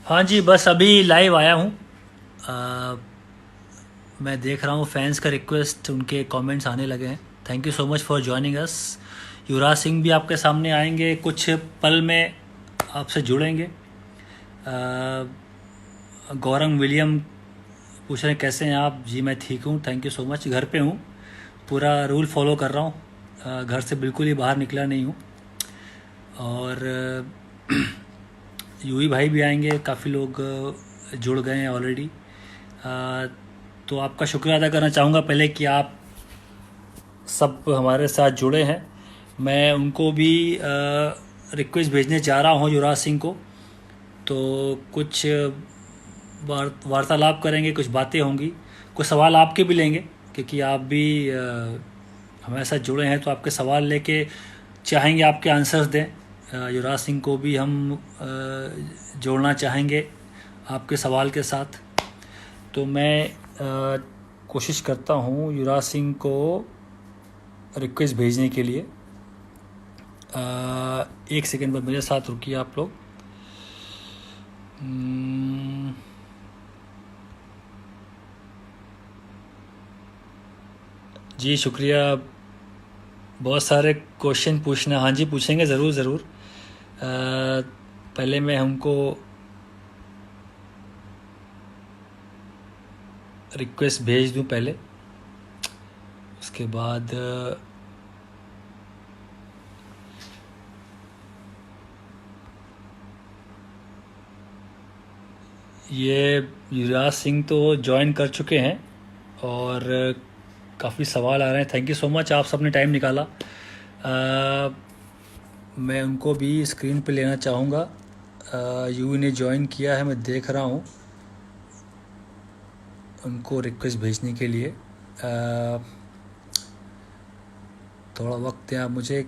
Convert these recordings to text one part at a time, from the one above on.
हाँ जी, बस अभी लाइव आया हूँ। अ, मैं देख रहा हूँ फैंस का रिक्वेस्ट, उनके कमेंट्स आने लगे हैं। Thank you so much for joining us. Yuvraj Singh भी आपके सामने आएंगे कुछ पल में, आपसे जुड़ेंगे। गौरंग विलियम पूछ रहे हैं कैसे हैं आप। जी मैं ठीक हूँ, थैंक यू सो मच। घर पे हूँ, पूरा रूल फॉलो कर रहा हूँ। घर से बिल्कुल ही बाहर निकला नहीं हूँ। और यूही भाई भी आएंगे, काफ़ी लोग जुड़ गए हैं ऑलरेडी। तो आपका शुक्रिया अदा करना चाहूँगा पहले कि आप सब हमारे साथ जुड़े हैं। मैं उनको भी रिक्वेस्ट भेजने जा रहा हूँ, युवराज सिंह को। तो कुछ वार्तालाप करेंगे, कुछ बातें होंगी, कुछ सवाल आपके भी लेंगे, क्योंकि आप भी हमारे साथ जुड़े हैं। तो आपके सवाल लेके चाहेंगे आपके आंसर्स दें। युवराज सिंह को भी हम जोड़ना चाहेंगे आपके सवाल के साथ। तो मैं कोशिश करता हूँ युवराज सिंह को रिक्वेस्ट भेजने के लिए। एक सेकंड पर मेरे साथ रुकिए आप लोग। हम्म, जी शुक्रिया। बहुत सारे क्वेश्चन पूछना, हाँ जी पूछेंगे ज़रूर ज़रूर। पहले मैं हमको रिक्वेस्ट भेज दूं पहले, उसके बाद ये युवराज सिंह तो ज्वाइन कर चुके हैं और काफ़ी सवाल आ रहे हैं। थैंक यू सो मच, आप सबने टाइम निकाला। मैं उनको भी स्क्रीन पे लेना चाहूँगा। यूवी ने ज्वाइन किया है, मैं देख रहा हूँ उनको रिक्वेस्ट भेजने के लिए। थोड़ा वक्त दें आप मुझे।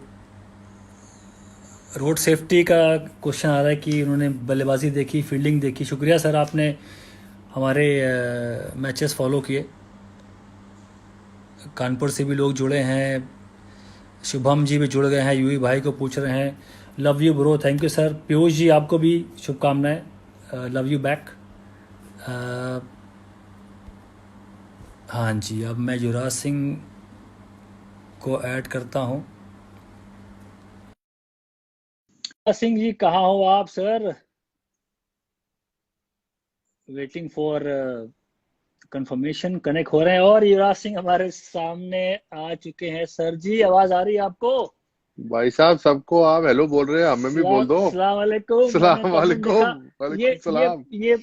रोड सेफ्टी का क्वेश्चन आ रहा है कि उन्होंने बल्लेबाजी देखी, फील्डिंग देखी। शुक्रिया सर, आपने हमारे मैचेस फॉलो किए। कानपुर से भी लोग जुड़े हैं, शुभम जी भी जुड़ गए हैं, यूवी भाई को पूछ रहे हैं। Love you bro, thank you sir. Piyush ji आपको भी शुभकामनाएं, लव यू बैक। हाँ जी, अब मैं युवराज सिंह को ऐड करता हूँ। युवराज सिंह जी कहाँ हो आप sir? Waiting for confirmation. Connect हो रहे हैं और युवराज सिंह हमारे सामने आ चुके हैं। सर जी आवाज आ रही है आपको? भाई साहब, सबको आप हेलो बोल रहे हैं, हमें भी बोल दो। सलाम अलैकुम। मैंने सलाम कमेंट देखा। वालेकुम। ये वालेकुम ये सलाम। ये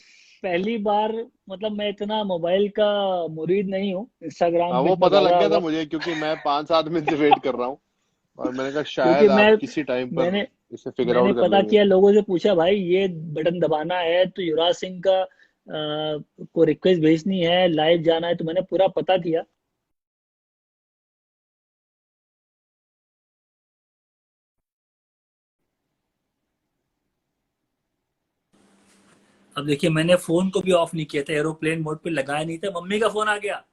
पहली बार, मतलब मैं इतना मोबाइल का मुरीद नहीं हूँ, इंस्टाग्राम हाँ, पे वो इतना पता लग ज्यादा गया था वक्त। मुझे, क्योंकि मैं 5-7 मिनट से वेट कर रहा हूँ। और मैंने कहा क्योंकि शायद मैं आप किसी टाइम पर मैंने इसे फिगर मैंने आउट कर पता लेंगे। किया, लोगों से पूछा भाई ये बटन दबाना है तो युवराज सिंह का को रिक्वेस्ट भेजनी है, लाइव जाना है, तो मैंने पूरा पता किया। अब देखिए, मैंने फोन को भी ऑफ नहीं किया था, एरोप्लेन मोड पे लगाया नहीं था। मम्मी का फोन आ गया,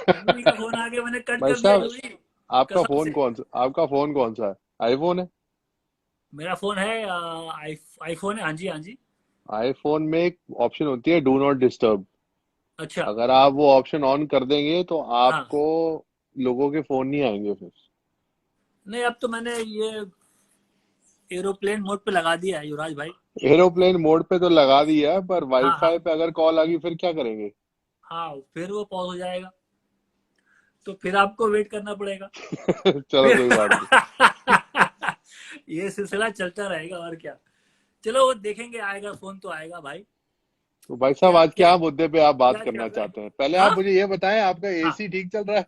मम्मी का फोन आ गया, मैंने कट भाई कर दिया साहब, जल्दी, कसम से। आपका फोन कौन सा है? आईफोन है? मेरा फोन है आईफोन है, हाँ जी हाँ जी। आईफोन में एक ऑप्शन होती है, डू नॉट डिस्टर्ब। अच्छा। अगर आप वो ऑप्शन ऑन कर देंगे तो हाँ। आपको लोगों के फोन नहीं आएंगे फिर। नहीं, अब तो मैंने ये एरोप्लेन मोड पे लगा दिया है युवराज भाई। एरोप्लेन मोड पे तो लगा दिया है, पर हाँ हाँ। वाईफाई पे अगर कॉल आ गई फिर क्या करेंगे? हाँ, फिर वो पॉज हो जाएगा, तो फिर आपको वेट करना पड़ेगा। चलो, फिर कोई बात नहीं। ये सिलसिला चलता रहेगा और क्या। चलो वो देखेंगे, आएगा फोन तो आएगा भाई। तो भाई साहब, क्या आज क्या क्या मुद्दे पे आप बात क्या चल करना रहा है? चाहते हैं? पहले आप हाँ मुझे ये बताएं, आपका हाँ। एसी ठीक चल रहा है?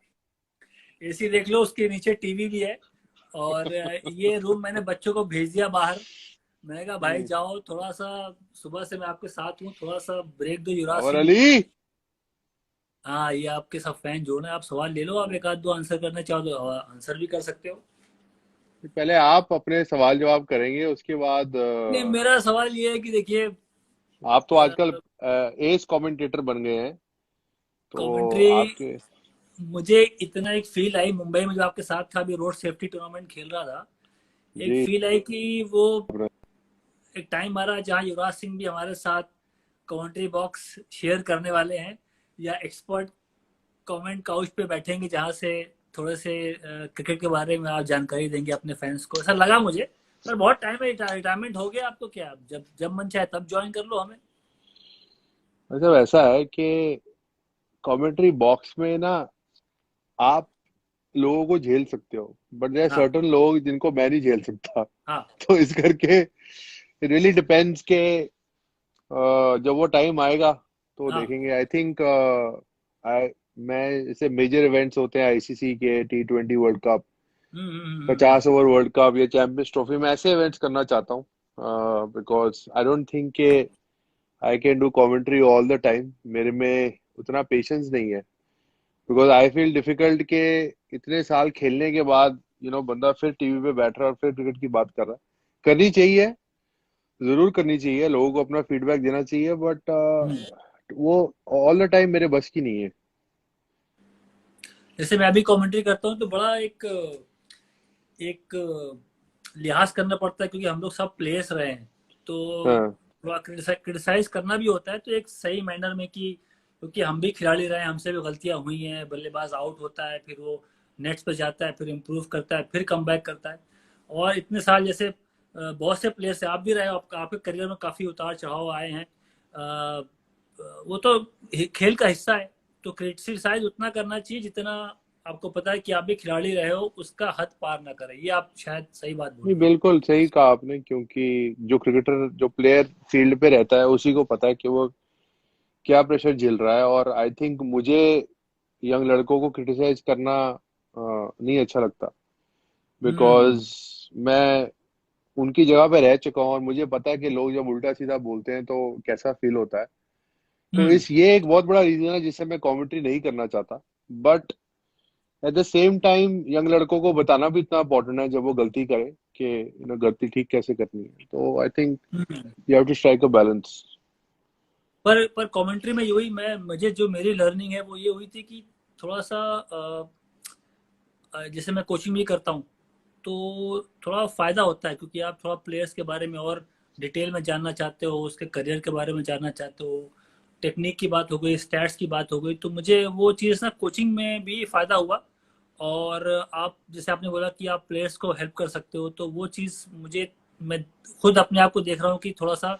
एसी देख लो, उसके नीचे टीवी भी है। और ये रूम मैंने बच्चों को भेज दिया बाहर। मैंने कहा भाई हम्म। जाओ थोड़ा सा, सुबह से मैं आपके साथ हूँ, थोड़ा सा ब्रेक दो युवराज और सिंह। अली। हाँ, ये आपके सब फैन जोड़ रहे हैं। आप सवाल ले लो, आप एक आध दो आंसर करना चाहो तो आंसर भी कर सकते हो। पहले आप अपने सवाल जवाब करेंगे, उसके बाद नहीं, मेरा सवाल ये है कि देखिए, आप तो आजकल एस कमेंटेटर बन गए हैं, तो कमेंट्री, आपके। मुझे इतना एक फील आई मुंबई में, जो आपके साथ था, अभी रोड सेफ्टी टूर्नामेंट खेल रहा था। एक जी। फील आई कि वो एक टाइम आ रहा है जहाँ युवराज सिंह भी हमारे साथ कमेंट्री बॉक्स शेयर करने वाले हैं, या एक्सपर्ट कमेंट काउच पे बैठेंगे जहाँ से थोड़े से क्रिकेट के बारे में आप जानकारी देंगे अपने फैंस को, ऐसा लगा मुझे। पर बहुत टाइम है, रिटायरमेंट हो गया आपको, क्या आप जब जब मन चाहे तब ज्वाइन कर लो हमें। मतलब ऐसा है कि कमेंट्री बॉक्स में ना आप लोगों को झेल सकते हो, बट देयर आर हाँ सर्टेन लोग जिनको मैं नहीं झेल सकता। हाँ। तो इस करके रियली डिपेंड्स के जब वो टाइम आएगा तो हाँ। देखेंगे। आई थिंक आई मैं जैसे मेजर इवेंट्स होते हैं आईसीसी के, T20 वर्ल्ड कप, हम्म हम्म हम्म, हम्म, 50 ओवर वर्ल्ड कप या चैंपियंस ट्रॉफी, मैं ऐसे इवेंट्स करना चाहता हूँ। बिकॉज आई डोंट थिंक के I can do commentary all the time, मेरे में उतना पेशेंस नहीं है। बिकॉज आई फील डिफिकल्ट के इतने साल खेलने के बाद बंदा फिर टीवी पे बैठ रहा है और फिर क्रिकेट की बात कर रहा है। करनी चाहिए, जरूर करनी चाहिए, लोगों को अपना फीडबैक देना चाहिए, बट हम्म। वो ऑल द टाइम मेरे बस की नहीं है। जैसे मैं भी कमेंट्री करता हूँ तो बड़ा एक एक लिहाज करना पड़ता है, क्योंकि हम लोग सब प्लेयर्स रहे हैं, तो हाँ। थोड़ा क्रिटिसाइज करना भी होता है, तो एक सही मैनर में कि क्योंकि हम भी खिलाड़ी रहे हैं, हमसे भी गलतियां हुई हैं, बल्लेबाज आउट होता है, फिर वो नेट्स पे जाता है, फिर इम्प्रूव करता है, फिर कम बैक करता है। और इतने साल जैसे बहुत से प्लेयर्स से आप भी रहे हो, आपके करियर में काफ़ी उतार चढ़ाव आए हैं। वो तो खेल का हिस्सा है, तो क्रिटिसाइज उतना करना चाहिए जितना आपको पता है कि आप भी खिलाड़ी रहे हो, उसका हद पार ना करें। ये आप शायद सही बात नहीं, बोली। बिल्कुल सही कहा आपने, क्योंकि जो क्रिकेटर, जो प्लेयर फील्ड पे रहता है उसी को पता है कि वो क्या प्रेशर झेल रहा है। और आई थिंक मुझे यंग लड़कों को क्रिटिसाइज करना नहीं अच्छा लगता। हम्म बिकॉज मैं उनकी जगह पे रह चुका हूँ और मुझे पता है कि लोग जब उल्टा सीधा बोलते हैं तो कैसा फील होता है। तो हम्म। इस ये एक बहुत बड़ा रीजन है जिससे मैं कमेंट्री नहीं करना चाहता। But at the same time young लड़कों को बताना भी इतना इम्पोर्टेंट है जब वो गलती करें कि गलती ठीक कैसे करनी है। तो I think hmm. You have to strike a balance. पर कमेंट्री में यही मैं मुझे जो मेरी लर्निंग है वो ये हुई थी कि थोड़ा सा जैसे मैं कोचिंग भी करता हूँ, तो थोड़ा फ़ायदा होता है, क्योंकि आप थोड़ा प्लेयर्स के बारे में और डिटेल में जानना चाहते हो, उसके करियर के बारे में जानना चाहते हो, टेक्निक की बात हो गई, स्टैट्स की बात हो गई, तो मुझे वो चीज़ ना कोचिंग में भी फ़ायदा हुआ। और आप जैसे आपने बोला कि आप प्लेयर्स को हेल्प कर सकते हो, तो वो चीज़ मुझे, मैं खुद अपने आप को देख रहा हूँ कि थोड़ा सा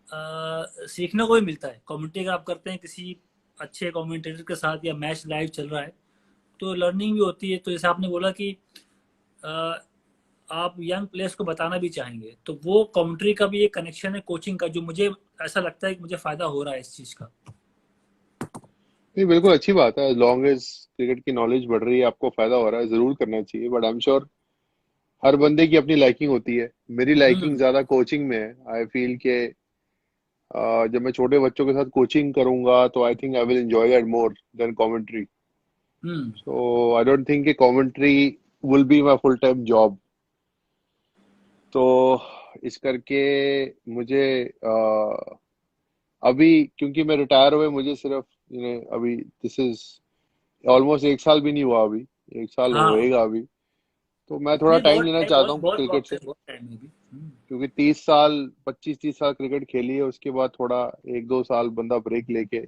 सीखने को भी मिलता है। कमेंट्री अगर आप करते हैं किसी अच्छे कमेंटेटर के साथ, या मैच लाइव चल रहा है, तो लर्निंग भी होती है। तो जैसे आपने बोला कि अ, आप यंग प्लेयर्स को बताना भी चाहेंगे, तो वो कमेंट्री का भी एक कनेक्शन है कोचिंग का, जो मुझे ऐसा लगता है कि मुझे फ़ायदा हो रहा है इस चीज़ का। नहीं, बिल्कुल अच्छी बात है। एज लॉन्ग एज क्रिकेट की नॉलेज बढ़ रही है, आपको फायदा हो रहा है, जरूर करना चाहिए। बट आई एम श्योर हर बंदे की अपनी लाइकिंग होती है। मेरी लाइकिंग हुँ, ज्यादा कोचिंग में है। आई फील के जब मैं छोटे बच्चों के साथ कोचिंग करूंगा तो I think I will enjoy that more than commentary. हुँ। सो आई डोंट थिंक कि commentary will be my full time job. तो इस करके मुझे अभी, क्योंकि मैं रिटायर हुए मुझे सिर्फ अभी दिस इज ऑलमोस्ट 1 साल भी नहीं हुआ अभी, 1 साल हाँ, होएगा अभी। तो मैं थोड़ा नहीं टाइम बहुत लेना टाइम, चाहता बहुत हूँ बहुत क्रिकेट वक़्त है, से। बहुत टाइम है अभी। हुँ, क्योंकि 30 साल, 25-30 साल क्रिकेट खेली है, उसके बाद थोड़ा 1-2 साल बंदा ब्रेक लेके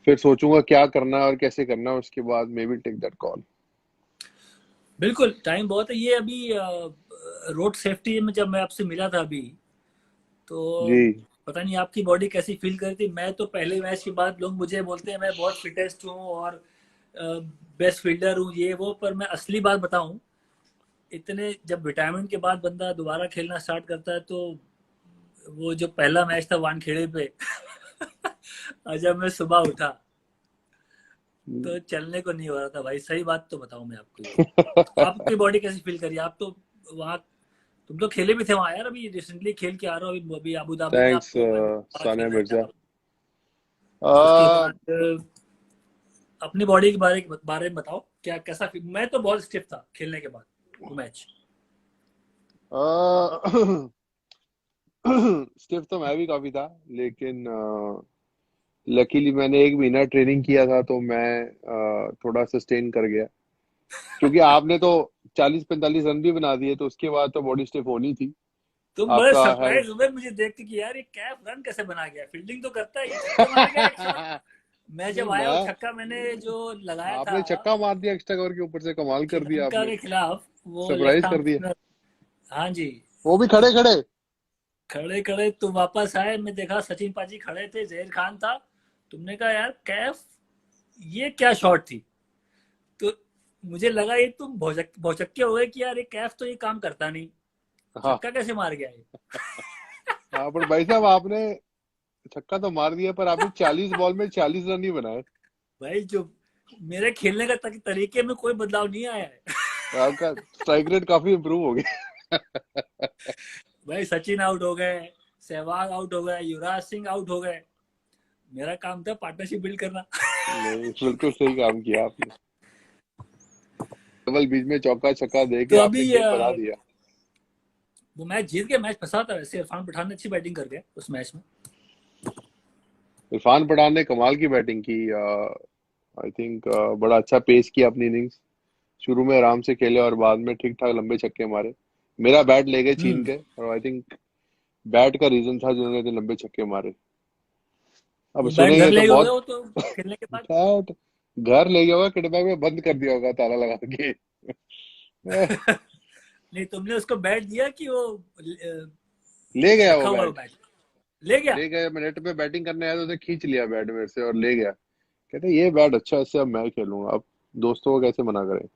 फिर सोचूंगा क्या करना है और कैसे करना है, उसके बाद maybe take that call. बिल्कुल टाइम बहुत है। ये अभी रोड सेफ्टी में जब मैं आपसे मिला था अभी, तो जी। पता नहीं आपकी बॉडी कैसी फ़ील कर रही थी। मैं तो पहले मैच के बाद लोग मुझे बोलते हैं मैं बहुत फिटेस्ट हूँ और बेस्ट फील्डर हूँ, ये वो, पर मैं असली बात बताऊँ, इतने जब रिटायरमेंट के बाद बंदा दोबारा खेलना स्टार्ट करता है, तो वो जो पहला मैच था वानखेड़े पे और जब मैं सुबह उठा तो चलने को नहीं हो रहा था भाई, सही बात तो बताऊं मैं आपको ये। आपकी बॉडी कैसी फील करी? आप तो वहाँ, तुम तो खेले भी थे वहाँ यार, अभी रिसेंटली खेल के आ रहे हो, अभी अबू धाबी में थैंक्स आपको मैं बाहर सानिया खेल रहे थे मिर्जा। आप। उसके बाद अपनी बॉडी के बारे में बताओ, क्या कैसा मैं तो बहुत स्टिफ था खेलने के बाद वो मैच। स्टिफ तो मैं भी काफी था, लेकिन लकीली मैंने 1 महीना ट्रेनिंग किया था तो मैं थोड़ा सस्टेन कर गया। क्योंकि आपने तो 40-45 रन भी बना दिए तो उसके बाद तो बॉडी स्टिफ होनी थी। तुम बड़े आपका है। सरप्राइज हुए मुझे देख के कि यार ये कैफ रन कैसे बना गया, फील्डिंग तो करता है, ये छक्के मार गया एक्स्ट्रा। मैं नहीं जब आया वो मैं, छक्का मैंने जो लगाया था आपने छक्का मार दिया एक्स्ट्रा कवर के ऊपर से, कमाल कर दिया श्रीलंका आपने, के खिलाफ, वो सरप्राइज लेफ्ट आर्म कर दिया, स्पिनर। हाँ जी। वो भी खड़े खड़े। खड़े खड़े तुम वापस आए, मैं देखा सचिन पाजी खड़े थे, जहीर खान था। तुमने कहा यार कैफ, ये क्या शॉट थी। तो मुझे लगा ये तुम भौचक्के हो गए कि यार ये कैफ तो ये काम करता नहीं, हाँ छक्का कैसे मार गया ये। हाँ, पर भाई साहब आपने छक्का तो मार दिया, पर आपने 40 बॉल में 40 रन ही बनाए। भाई जो मेरे खेलने का तरीके में कोई बदलाव नहीं आया है। आपका स्ट्राइक रेट काफी इम्प्रूव हो गया। भाई सचिन आउट हो गए, सहवाग आउट हो गए, युवराज सिंह आउट हो गए, मेरा काम था पार्टनरशिप बिल्ड करना। नहीं, बिल्कुल सही काम किया आपने, केवल बीच में चौका छक्का दे तो के अभी आपने गेम बना दिया। वो मैच जीत के, मैच फंसा था वैसे, इरफान पठान ने अच्छी बैटिंग कर गया उस मैच में। इरफान पठान ने कमाल की बैटिंग की, आई थिंक बड़ा अच्छा पेस किया अपनी इनिंग्स। शुरू में आराम से खेले और बाद में ठीक ठाक लंबे छक्के मारे। मेरा बैट ले गए छीन हम्म। के, और आई थिंक बैट का रीजन था जिन्होंने इतने लंबे छक्के मारे। अब वो बैट घर सुनेंगे तो ले गए होगे बहुत। वो तो खेलने के बाद। बैट घर ले गया होगा, किटबैग में बंद कर दिया होगा ताला लगा के। नहीं, तुमने उसको बैट दिया कि वो ले गया वो रखा हुआ है वो बैट। बैट, ले गया। ले गया, मैं नेट पे बैटिंग करने आया तो उसने खींच लिया बैट मेरे से और ले गया। कहते ये बैट अच्छा है, इससे अब मैं खेलूंगा। अब दोस्तों को कैसे मना करें।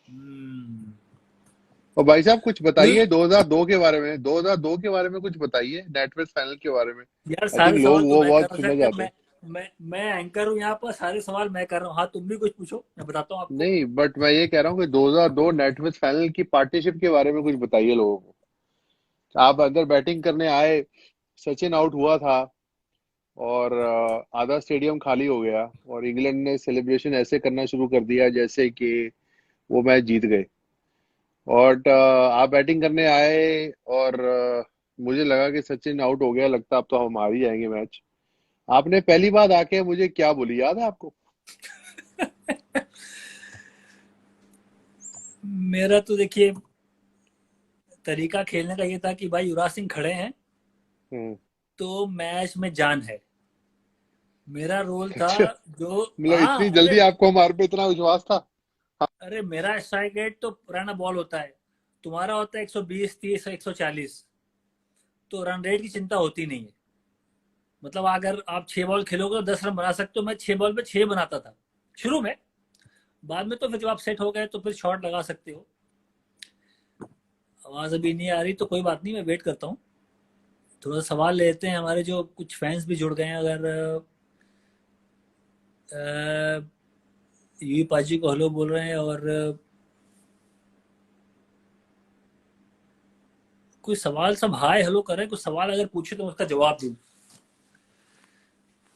हम्म। और भाई साहब कुछ तो बताइए 2002 के बारे में, 2002 के बारे में कुछ बताइए, नेटवर्क फाइनल के बारे में। यार आई थिंक सारे लोग सवाल तो वो मैं कर बहुत रहा सुनना था, चाहते हैं। मैं एंकर हूँ यहाँ पर, सारे सवाल मैं कर रहा हूँ। हाँ तुम भी कुछ पूछो, मैं बताता हूँ आपको। नहीं, बट मैं ये कह रहा हूँ कि 2002 नेटवर्क फाइनल की पार्टनरशिप के बारे में कुछ बताइए लोगों को। आप अंदर बैटिंग करने आए, सचिन आउट हुआ था, और आधा स्टेडियम खाली हो गया, और इंग्लैंड ने सेलिब्रेशन ऐसे करना शुरू कर दिया जैसे कि वो मैच जीत गए। और आप बैटिंग करने आए, और मुझे लगा कि सचिन आउट हो गया, लगता अब तो हम हार ही जाएंगे मैच। आपने पहली बात आके मुझे क्या बोली, याद है आपको? मेरा तो देखिए तरीका खेलने का ये था कि भाई युवराज सिंह खड़े हैं हम्म। तो मैच में जान है। मेरा रोल था अच्छा, जो, मतलब हाँ इतनी अरे, जल्दी आपको हमारे पे इतना विश्वास था? अरे मेरा स्ट्राइक रेट तो पुराना बॉल होता है, तुम्हारा होता है 120 30 140, तो रन रेट की चिंता होती नहीं है। मतलब अगर आप 6 बॉल खेलोगे तो 10 रन बना सकते हो, मैं 6 बॉल पे 6 बनाता था शुरू में। बाद में तो फिर जब आप सेट हो गए तो फिर शॉट लगा सकते हो। आवाज अभी नहीं आ रही तो कोई बात नहीं, मैं वेट करता हूँ। थोड़ा सा सवाल लेते हैं, हमारे जो कुछ फैंस भी जुड़ गए हैं। अगर यूई पाजी को हेलो बोल रहे हैं, और कोई सवाल सब हाय हेलो कर रहे हैं, कुछ सवाल अगर पूछे तो उसका जवाब दूं।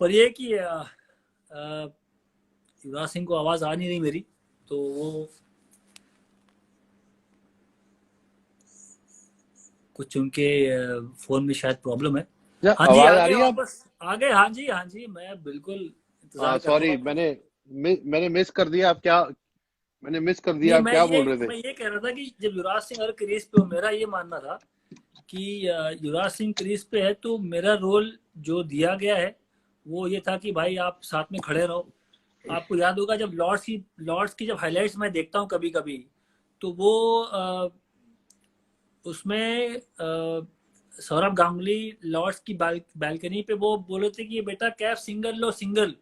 पर ये कि युवराज सिंह को आवाज आ नहीं रही मेरी, तो वो कुछ उनके फोन में शायद प्रॉब्लम है। क्या हाँ जी, आवाज आ आ गए रही है आप? वापस, आ गए। हाँ जी हाँ जी, मैं बिल्कुल इंतजार सॉरी, करूंगा। मैंने मिस कर दिया, आप क्या, मैंने मिस कर नहीं, दिया, आप क्या बोल रहे थे? मैं ये कह रहा था कि जब युवराज सिंह अगर क्रीज पे हो, मेरा ये मानना था कि युवराज सिंह क्रीज पे है तो मेरा रोल जो दिया गया है वो ये था कि भाई आप साथ में खड़े रहो। आपको याद होगा जब लॉर्ड्स की जब हाइलाइट्स मैं देखता हूँ कभी कभी, तो वो उसमें सौरभ गांगुली लॉर्ड्स की बालकनी पे वो बोले थे कि बेटा Kaif single low, single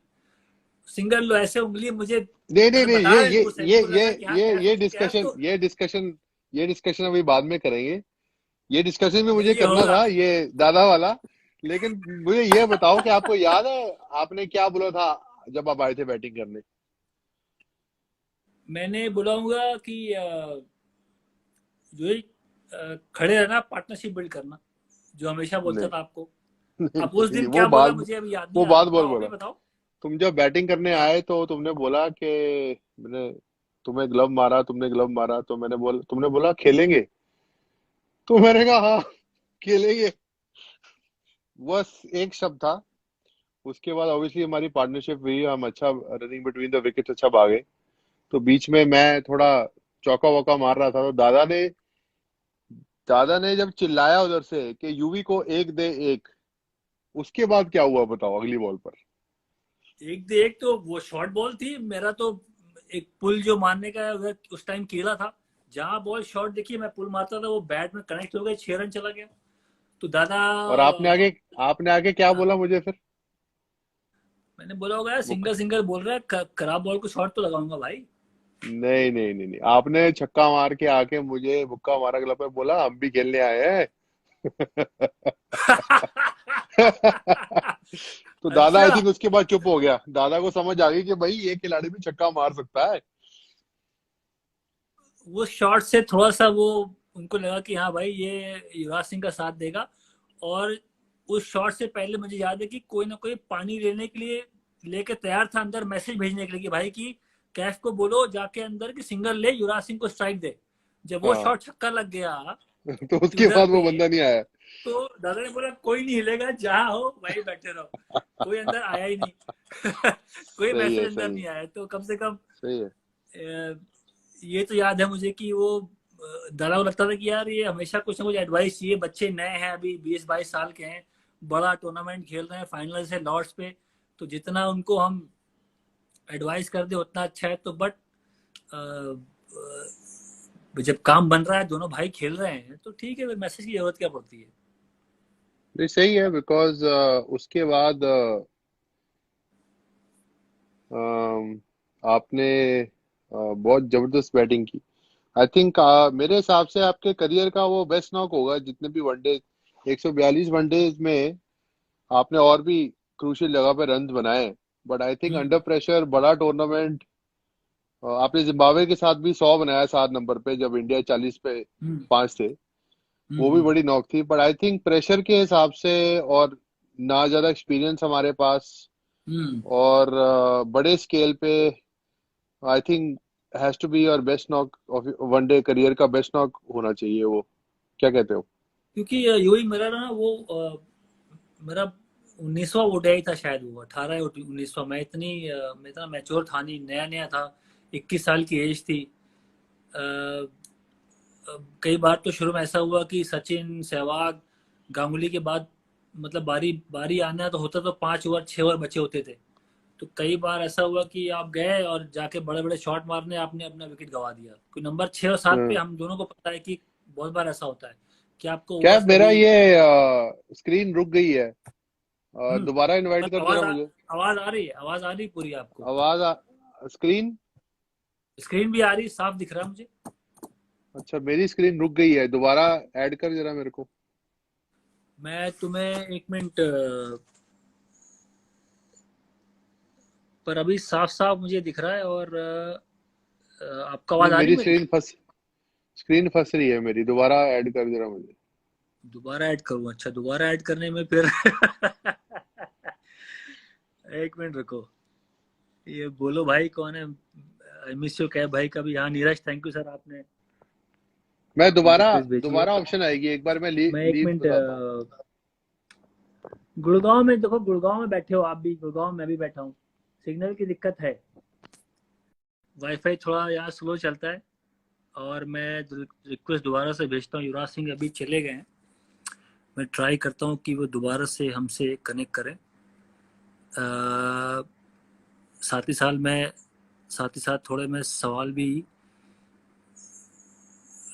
single low, ऐसे उंगली मुझे नहीं नहीं मतलब नहीं, बता रहे थे उस टाइम, मेरे को लग रहा है कि हाँ कैफ, ये कैफ डिस्कशन, तो ये डिस्कशन अभी बाद में करेंगे। ये डिस्कशन भी नहीं, मुझे ये करना होगा। था, ये दादा वाला। लेकिन मुझे ये बताओ कि आपको याद है आपने क्या बोला था जब आप आए थे बैटिंग करने? मैंने बुलाऊंगा कि जो खड़े रहना, पार्टनरशिप बिल्ड करना, जो हमेशा बोलता नहीं था आपको। नहीं अब उस नहीं, दिन क्या बोला मुझे अभी याद नहीं वो आ रहा, बात बोल बताओ अभी बोला। बताओ। तुम जब बैटिंग करने हाँ, आए तो तुमने बोला कि मैंने तुम्हें ग्लव मारा, तुमने ग्लव मारा, तो मैंने बोला, तुमने बोला खेलेंगे, तो मैंने कहा हाँ खेलेंगे। बस एक शब्द था। उसके बाद ऑब्वियसली हमारी पार्टनरशिप हुई, हम अच्छा रनिंग बिटवीन द विकेट्स अच्छा भागे। तो बीच में मैं थोड़ा चौका वौका मार रहा था, तो दादा ने दादा ने जब चिल्लाया उधर से कि यूवी को एक दे एक, उसके बाद क्या हुआ बताओ अगली बॉल पर? एक दे एक तो वो शॉर्ट बॉल थी, मेरा तो एक पुल जो मारने का उधर उस टाइम खेला था, जहां बॉल शॉर्ट देखिए मैं पुल मारता था वो बैट में कनेक्ट हो गया, 6 रन चला गया। तो दादा और आपने आगे क्या हाँ, बोला मुझे फिर? मैंने बोला होगा यार वो सिंगल सिंगल बोल रहा है, खराब बॉल को शॉर्ट तो लगाऊंगा भाई। नहीं नहीं नहीं नहीं, आपने छक्का मार के आके मुझे मुक्का मारा गला पे, बोला हम भी खेलने आए हैं। तो दादा आई अच्छा, थिंक उसके बाद चुप हो गया, दादा को समझ आ गई कि भाई ये खिलाड़ी भी छक्का मार सकता है। वो शॉट से थोड़ा सा वो उनको लगा कि हाँ भाई ये युवराज सिंह का साथ देगा। और उस शॉट से पहले मुझे याद है कि कोई ना कोई पानी लेने के लिए लेके तैयार था अंदर, मैसेज भेजने के लिए कि भाई की कैफ को बोलो जाके अंदर कि सिंगल ले, युवराज सिंह को स्ट्राइक दे। जब वो हाँ। शॉट छक्का लग गया तो उसके उधर बाद वो पे, बंदा नहीं आया। तो दादा ने बोला कोई नहीं हिलेगा, जहां हो वहीं बैठे रहो। कोई अंदर आया ही नहीं। कोई सही मैसेज है, अंदर सही है, नहीं आया, तो कम से कम सही है। ये तो याद है मुझे कि वो दादा को लगता था कि यार ये हमेशा कुछ ना कुछ एडवाइस चाहिए, बच्चे नए हैं अभी 20-22 साल के हैं, बड़ा टूर्नामेंट खेल रहे हैं, फाइनल से लॉर्ड्स पे, तो जितना उनको हम एडवाइस कर दे उतना अच्छा है। तो बट जब काम बन रहा है, दोनों भाई खेल रहे हैं, तो ठीक है, मैसेज की जरूरत क्या पड़ती है। नहीं सही है, बिकॉज उसके बाद आपने बहुत जबरदस्त बैटिंग की। आई थिंक मेरे हिसाब से आपके करियर का वो बेस्ट नॉक होगा जितने भी वनडे, 142 वनडेज में आपने और भी क्रूशियल जगह पे रन बनाए। But I think hmm. Under pressure बड़ा टूर्नामेंट, आपने जिम्बाब्वे के साथ भी 100 बनाया 7 नंबर पे जब इंडिया 40 पे हम्म। 5 थे। वो भी हम्म। बड़ी नॉक थी, बट आई थिंक प्रेशर के हिसाब से और ना ज्यादा एक्सपीरियंस हमारे पास, हम्म। और बड़े स्केल पे, I think has to be your best knock of one day career का, बेस्ट नॉक होना चाहिए वो। क्या कहते हो? क्योंकि यूं ही मेरा ना वो मेरा 19वां ओडीआई था शायद, वो 18 19वां। मैं इतना मैच्योर था नहीं, नया नया था, 21 साल की एज थी। अ, कई बार तो शुरू में ऐसा हुआ कि सचिन, सहवाग, गांगुली के बाद मतलब बारी बारी आना तो होता, तो 5 ओवर 6 ओवर बचे होते थे। तो कई बार ऐसा हुआ कि आप गए और जाके बड़े बड़े शॉट मारने, आपने अपना विकेट गंवा दिया। कोई नंबर 6 और 7 पे हाँ। हम दोनों को पता है कि बहुत बार ऐसा होता है कि आपको क्या ओवर्स मेरा कभी ये स्क्रीन रुक गई है? हम्म। दोबारा इनवाइट मतलब कर जरा मुझे। आवाज आ रही है, आवाज आ रही पूरी आपको? स्क्रीन। स्क्रीन भी आ रही, साफ दिख रहा है मुझे। अच्छा, मेरी स्क्रीन रुक गई है, दोबारा ऐड कर जरा मेरे को। मैं तुम्हें 1 मिनट पर अभी साफ साफ मुझे दिख रहा है। और आपका नहीं, आवाज आ रही मेरी है मेरी? स्क्रीन फंस रही है मेरी, दोबारा ऐड कर जरा मुझे। दोबारा ऐड करूँ? अच्छा, दोबारा ऐड करने में फिर 1 मिनट रुको। ये बोलो भाई कौन है? आई मिस यू कैब भाई का भी। हाँ, नीरज, थैंक यू सर, आपने मैं फ्रेंड दोबारा रिक्वेस्ट भेजी है। दोबारा ऑप्शन आएगी, एक बार मैं मैं एक लीव मिनट बताता हूँ। गुड़गांव में देखो, गुड़गांव में बैठे हो आप भी, गुड़गांव में भी बैठा हूँ, सिग्नल की दिक्कत है, वाईफाई थोड़ा यहाँ स्लो चलता है। और मैं रिक्वेस्ट दोबारा से भेजता हूँ, युवराज सिंह अभी चले गए हैं, मैं ट्राई करता हूँ कि वो दोबारा से हमसे कनेक्ट करें। अ, साथ ही साथ ही साथ थोड़े मैं सवाल भी,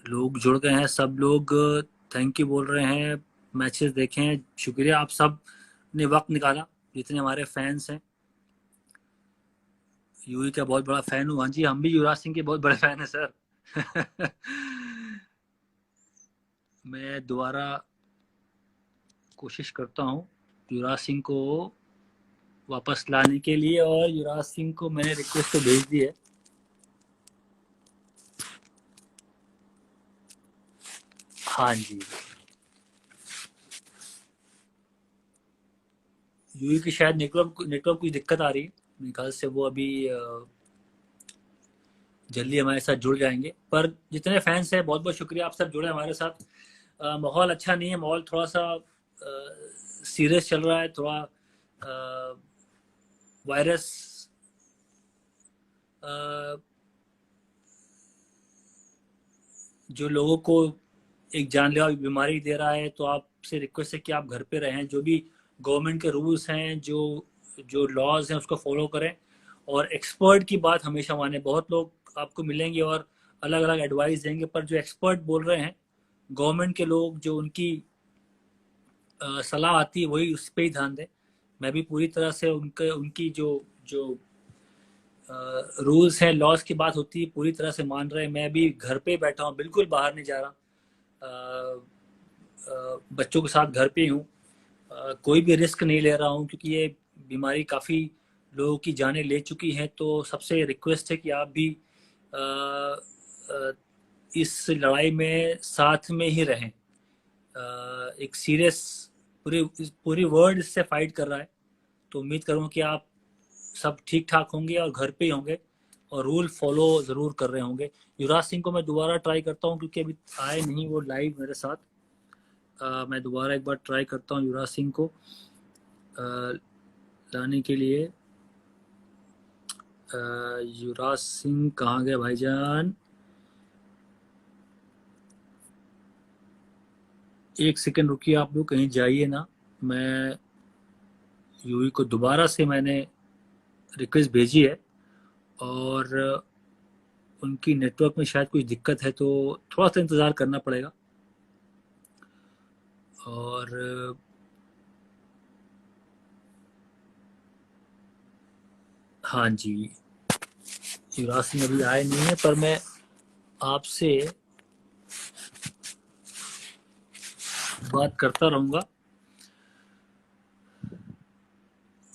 लोग जुड़ गए हैं सब लोग, थैंक यू बोल रहे हैं, मैचेस देखे हैं, शुक्रिया आप सब ने वक्त निकाला, जितने हमारे फैंस हैं। यूई का बहुत बड़ा फैन हूँ, हाँ जी, हम भी युवराज सिंह के बहुत बड़े फैन हैं सर। मैं दोबारा कोशिश करता हूँ युवराज सिंह को वापस लाने के लिए, और युवराज सिंह को मैंने रिक्वेस्ट तो भेज दी है। हाँ जी, यूई की शायद नेटवर्क नेटवर्क कुछ दिक्कत आ रही है, मेरे ख्याल से वो अभी जल्दी हमारे साथ जुड़ जाएंगे। पर जितने फैंस हैं, बहुत बहुत शुक्रिया, आप सब जुड़े हमारे साथ। माहौल अच्छा नहीं है, माहौल थोड़ा सा सीरियस चल रहा है, थोड़ा वायरस जो लोगों को एक जानलेवा बीमारी दे रहा है, तो आपसे रिक्वेस्ट है कि आप घर पे रहें, जो भी गवर्नमेंट के रूल्स हैं, जो जो लॉज हैं उसको फॉलो करें, और एक्सपर्ट की बात हमेशा माने। बहुत लोग आपको मिलेंगे और अलग अलग एडवाइस देंगे, पर जो एक्सपर्ट बोल रहे हैं, गवर्नमेंट के लोग, जो उनकी सलाह आती है, वही उस पर ही ध्यान दें। मैं भी पूरी तरह से उनकी जो जो रूल्स हैं, लॉज की बात होती है, पूरी तरह से मान रहे हैं। मैं भी घर पे बैठा हूँ, बिल्कुल बाहर नहीं जा रहा। बच्चों के साथ घर पे ही हूँ। कोई भी रिस्क नहीं ले रहा हूँ, क्योंकि ये बीमारी काफ़ी लोगों की जानें ले चुकी है। तो सबसे रिक्वेस्ट है कि आप भी अ, अ, इस लड़ाई में साथ में ही रहें। एक सीरियस, पूरी पूरी वर्ल्ड इससे फाइट कर रहा है। तो उम्मीद करूँ कि आप सब ठीक ठाक होंगे और घर पे ही होंगे, और रूल फॉलो ज़रूर कर रहे होंगे। युवराज सिंह को मैं दोबारा ट्राई करता हूँ, क्योंकि अभी आए नहीं वो लाइव मेरे साथ। मैं दोबारा एक बार ट्राई करता हूँ युवराज सिंह को लाने के लिए। युवराज सिंह कहाँ गए भाईजान? एक सेकंड रुकिए, आप लोग कहीं जाइए ना। मैं यूवी को दोबारा से मैंने रिक्वेस्ट भेजी है, और उनकी नेटवर्क में शायद कुछ दिक्कत है, तो थोड़ा सा इंतज़ार करना पड़ेगा। और हाँ जी, युवराज सिंह अभी आए नहीं है, पर मैं आपसे बात करता रहूँगा।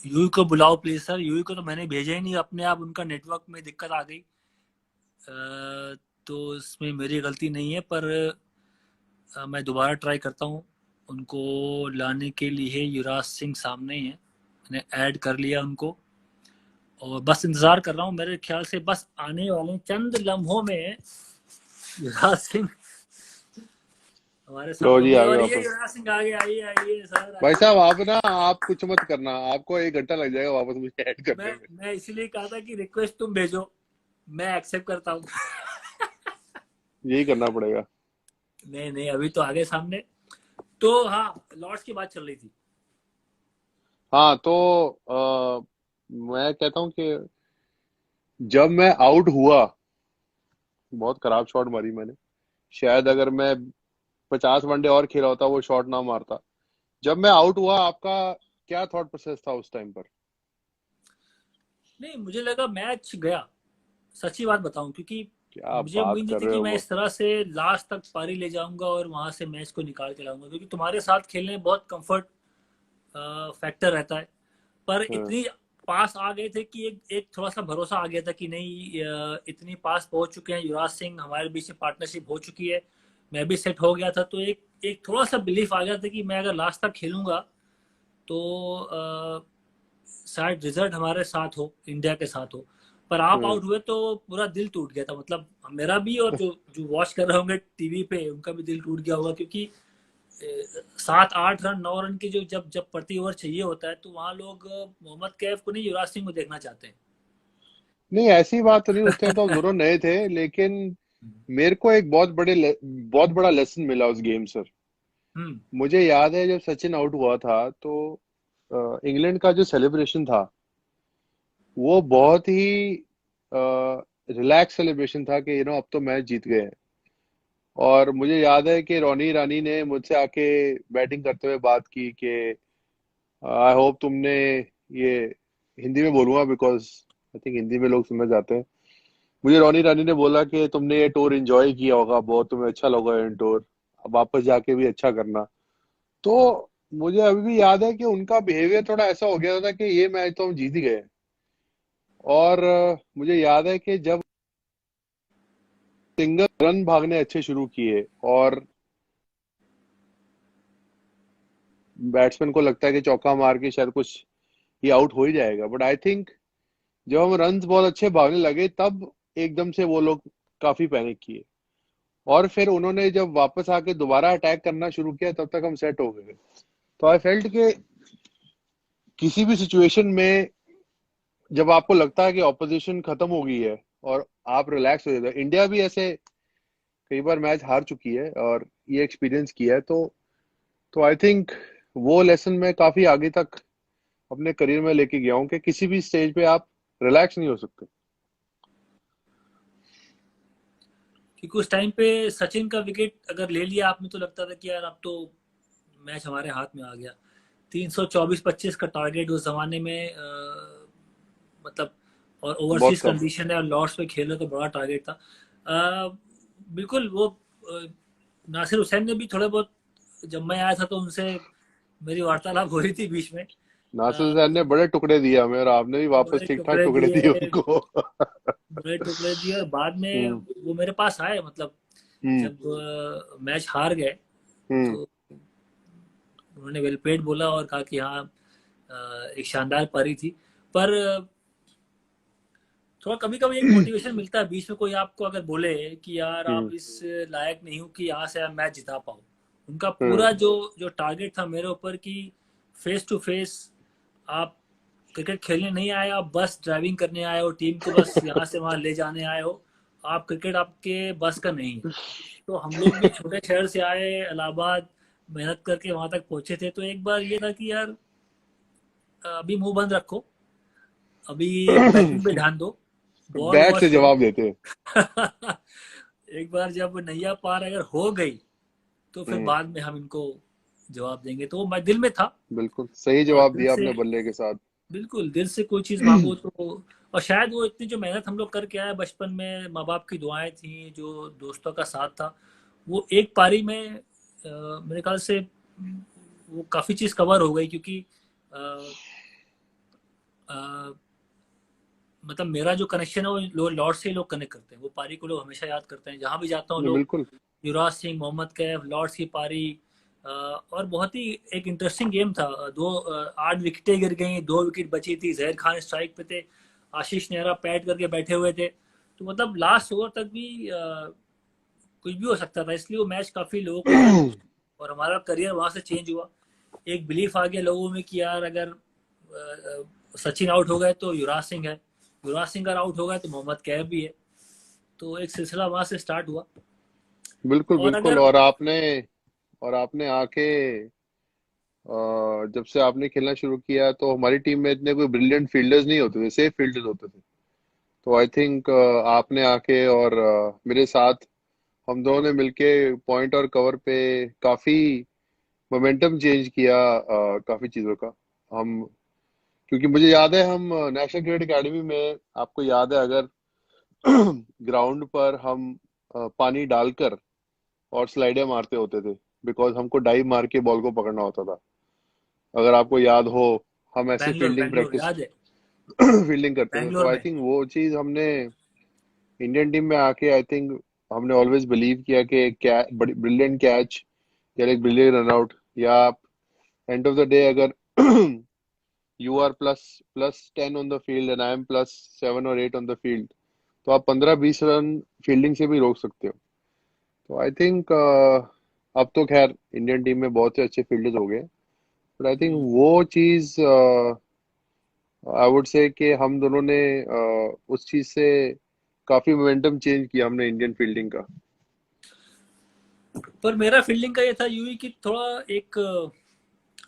यूई को बुलाओ प्लीज सर। यूई को तो मैंने भेजा ही नहीं, अपने आप उनका नेटवर्क में दिक्कत आ गई। तो इसमें मेरी गलती नहीं है, पर मैं दोबारा ट्राई करता हूँ उनको लाने के लिए। युवराज सिंह सामने ही हैं, मैंने ऐड कर लिया उनको, और बस इंतज़ार कर रहा हूँ। मेरे ख्याल से बस आने वाले चंद लम्हों में युवराज सिंह हमारे लो साथ जी, होंगे। आ गए और ये वापस। युवराज सिंह आगे, आइए आइए सर, भाई आइए। साहब, आप ना, आप कुछ मत करना, आपको 1 घंटा लग जाएगा वापस मुझे ऐड करने मैं में। मैं इसीलिए कहा था कि रिक्वेस्ट तुम भेजो, मैं एक्सेप्ट करता हूँ। यही करना पड़ेगा। नहीं नहीं, अभी तो आगे सामने। तो हाँ, लॉर्ड्स की बात चल रही थी। हाँ, तो मैं कहता हूँ कि जब मैं आउट हुआ, बहुत खराब शॉट मारी मैंने। शायद अगर मैं 50 वनडे और खेला होता, वो शॉट ना मारता। जब मैं आउट हुआ, आपका क्या थॉट प्रोसेस था उस टाइम पर? नहीं, मुझे लगा मैच गया, सच्ची बात बताऊं, क्योंकि क्या मुझे बात उम्मीद नहीं कर थी रहे कि हो मैं वो? इस तरह से लास्ट तक पारी ले जाऊंगा और वहां से मैच को निकाल के लाऊंगा, क्योंकि तुम्हारे साथ खेलने में बहुत कंफर्ट फैक्टर रहता है। पर हाँ। इतनी पास आ गए थे कि एक थोड़ा सा भरोसा आ गया था कि नहीं, इतनी पास पहुंच चुके हैं युवराज सिंह, हमारे बीच में पार्टनरशिप हो चुकी है। मैं भी सेट हो गया था, तो एक एक थोड़ा सा बिलीफ आ गया था कि मैं अगर लास्ट तक खेलूंगा, तो शायद रिजल्ट हमारे साथ हो, इंडिया के साथ हो। पर आप हाँ। आउट हुए तो पूरा दिल टूट गया था, मतलब मेरा भी, और जो जो वॉच कर रहे होंगे टीवी पे उनका भी दिल टूट गया होगा, क्योंकि 7 8 रन 9 रन की जो जब जब प्रति ओवर चाहिए होता है, तो वहाँ लोग मोहम्मद कैफ को नहीं, युवराज सिंह को देखना चाहते नहीं, ऐसी बात तो नहीं, उस टाइम तो हम दोनों नए थे, लेकिन हैं। मेरे को एक बहुत बड़ा लेसन मिला उस गेम से। हम्म। मुझे याद है जब सचिन आउट हुआ था, तो इंग्लैंड का जो सेलिब्रेशन था, वो बहुत ही रिलैक्स सेलिब्रेशन था कि अब तो मैच जीत गए हैं। और मुझे याद है कि रोनी ईरानी ने मुझसे आके बैटिंग करते हुए बात की कि आई होप तुमने ये, हिंदी में बोलूंगा बिकॉज आई थिंक हिंदी में लोग समझ जाते हैं। मुझे रोनी ईरानी ने बोला कि तुमने ये टूर एंजॉय किया होगा, बहुत तुम्हें अच्छा लगा ये टूर, अब वापस जाके भी अच्छा करना। तो मुझे अभी भी याद है कि उनका बिहेवियर थोड़ा ऐसा हो गया था कि ये मैच तो हम जीत ही गए। और मुझे याद है कि जब सिंगल रन भागने अच्छे शुरू किए, और बैट्समैन को लगता है कि चौका मार के शायद कुछ ये आउट हो ही जाएगा, बट आई थिंक जब हम रन्स बहुत अच्छे भागने लगे, तब एकदम से वो लोग काफी पैनिक किए। और फिर उन्होंने जब वापस आके दोबारा अटैक करना शुरू किया, तब तक हम सेट हो गए। तो आई फेल्ट कि किसी भी सिचुएशन में जब आपको लगता है कि ऑपोजिशन खत्म हो गई है और आप रिलैक्स हो जाते हो, इंडिया भी ऐसे कई बार मैच हार चुकी है, और ये एक्सपीरियंस किया है, तो आई थिंक वो लेसन मैं काफी आगे तक अपने करियर में लेके गया हूँ कि किसी भी स्टेज पे आप रिलैक्स नहीं हो सकते। क्योंकि उस टाइम पे सचिन का विकेट अगर ले लिया आपने तो लगता था कि यार अब तो मैच हमारे हाथ में आ गया। 324-25 का टारगेट उस जमाने में, मतलब, और बहुत ओवरसीज कम। कंडीशन है और लॉर्ड्स पे खेल रहे तो बड़ा टारगेट था। बिल्कुल वो नासिर हुसैन ने भी थोड़े बहुत, जब मैं आया था तो उनसे मेरी वार्तालाप हो रही थी बीच में। नासिर अ, हुसैन ने बड़े टुकड़े दिए हमें, और आपने भी वापस बड़े ठीक ठाक टुकड़े टुकड़े दिए दिए, उनको। बड़े टुकड़े दिए, और बाद में हम्म। वो मेरे पास आए, मतलब हम्म। जब मैच हार गए हम्म। तो उन्होंने वेल पेड बोला और कहा कि हाँ, एक शानदार पारी थी। पर थोड़ा कभी कभी एक मोटिवेशन मिलता है बीच में, कोई आपको अगर बोले कि यार आप हम्म। इस लायक नहीं हो कि यहाँ से आप मैच जिता पाओ। उनका हम्म। पूरा जो जो टारगेट था मेरे ऊपर कि फेस टू फेस आप क्रिकेट खेलने नहीं आए, आप बस ड्राइविंग करने आए हो, टीम को बस यहाँ से वहाँ ले जाने आए हो, आप क्रिकेट आपके बस का नहीं है। तो हम लोग भी छोटे शहर से आए इलाहाबाद, मेहनत करके वहां तक पहुंचे थे, तो एक बार ये था कि यार अभी मुंह बंद रखो, अभी बैटिंग पे ध्यान दो, बॉल बैट से वॉच करो। जवाब देते हैं। एक बार जब नैया पार अगर हो गई तो फिर हम्म। बाद में हम इनको जवाब देंगे, तो वो मैं दिल में था। बिल्कुल सही और जवाब दिल दिया से, अपने बल्ले के साथ। बिल्कुल दिल से कोई चीज़ मांगो तो, और शायद वो इतनी जो मेहनत हम लोग करके आए बचपन में, माँ बाप की दुआएं थी, जो दोस्तों का साथ था, वो एक पारी में मेरे ख्याल से वो काफ़ी चीज़ कवर हो गई। क्योंकि अ, अ, मतलब मेरा जो कनेक्शन है वो लॉर्ड से ही लोग कनेक्ट करते हैं, वो पारी को लोग हमेशा याद करते हैं, जहाँ भी जाता हूँ लोग बिल्कुल। युवराज सिंह, मोहम्मद कैफ, लॉर्ड्स की पारी। और बहुत ही एक इंटरेस्टिंग गेम था। 8 विकेटें गिर गई, 2 विकेट बची थी, जहर खान स्ट्राइक पे थे, आशीष नेहरा पैड करके बैठे हुए थे, तो मतलब लास्ट ओवर तक भी कुछ भी हो सकता था, इसलिए वो मैच काफी लोगों को याद है। और हमारा करियर वहां से चेंज हुआ। एक बिलीफ आ गया लोगों में कि यार अगर सचिन आउट हो गए तो युवराज सिंह है, युवराज सिंह अगर आउट हो गए तो मोहम्मद कैफ भी है। तो एक सिलसिला वहां से स्टार्ट हुआ। बिल्कुल और बिल्कुल। अगर और आपने आके जब से आपने खेलना शुरू किया तो हमारी टीम में इतने कोई ब्रिलियंट फील्डर्स नहीं होते थे, सेफ फील्डर्स होते थे। तो आई थिंक आपने आके और मेरे साथ हम दोनों ने मिलके पॉइंट और कवर पे काफी मोमेंटम चेंज किया, काफी चीजों का। हम, क्योंकि मुझे याद है हम नेशनल क्रिकेट एकेडमी में, आपको याद है अगर ग्राउंड पर हम पानी डालकर और स्लाइडें मारते होते थे, बिकॉज हमको डाइव मार के बॉल को पकड़ना होता था, अगर आपको याद हो। हम ऐसे बैंगलोर, फील्डिंग बैंगलोर प्रैक्टिस याद है, फील्डिंग करते थे। तो बैंगलोर आई में। थिंक वो चीज हमने इंडियन टीम में आके, आई थिंक हमने ऑलवेज बिलीव किया कि ब्रिलियंट कैच या एक ब्रिलियंट रन आउट, या आप एंड ऑफ द डे अगर you are plus plus 10 on the field and I am plus 7 और 8 ऑन द फील्ड, तो आप 15-20 रन फील्डिंग से भी रोक सकते हो। तो आई थिंक अब तो खैर इंडियन टीम में बहुत से अच्छे फील्डर्स हो गए, बट आई थिंक हम्म। वो चीज आई वुड से कि हम दोनों ने उस चीज से काफी मोमेंटम चेंज किया हमने इंडियन फील्डिंग का। पर मेरा फील्डिंग का ये था यूं ही कि थोड़ा एक,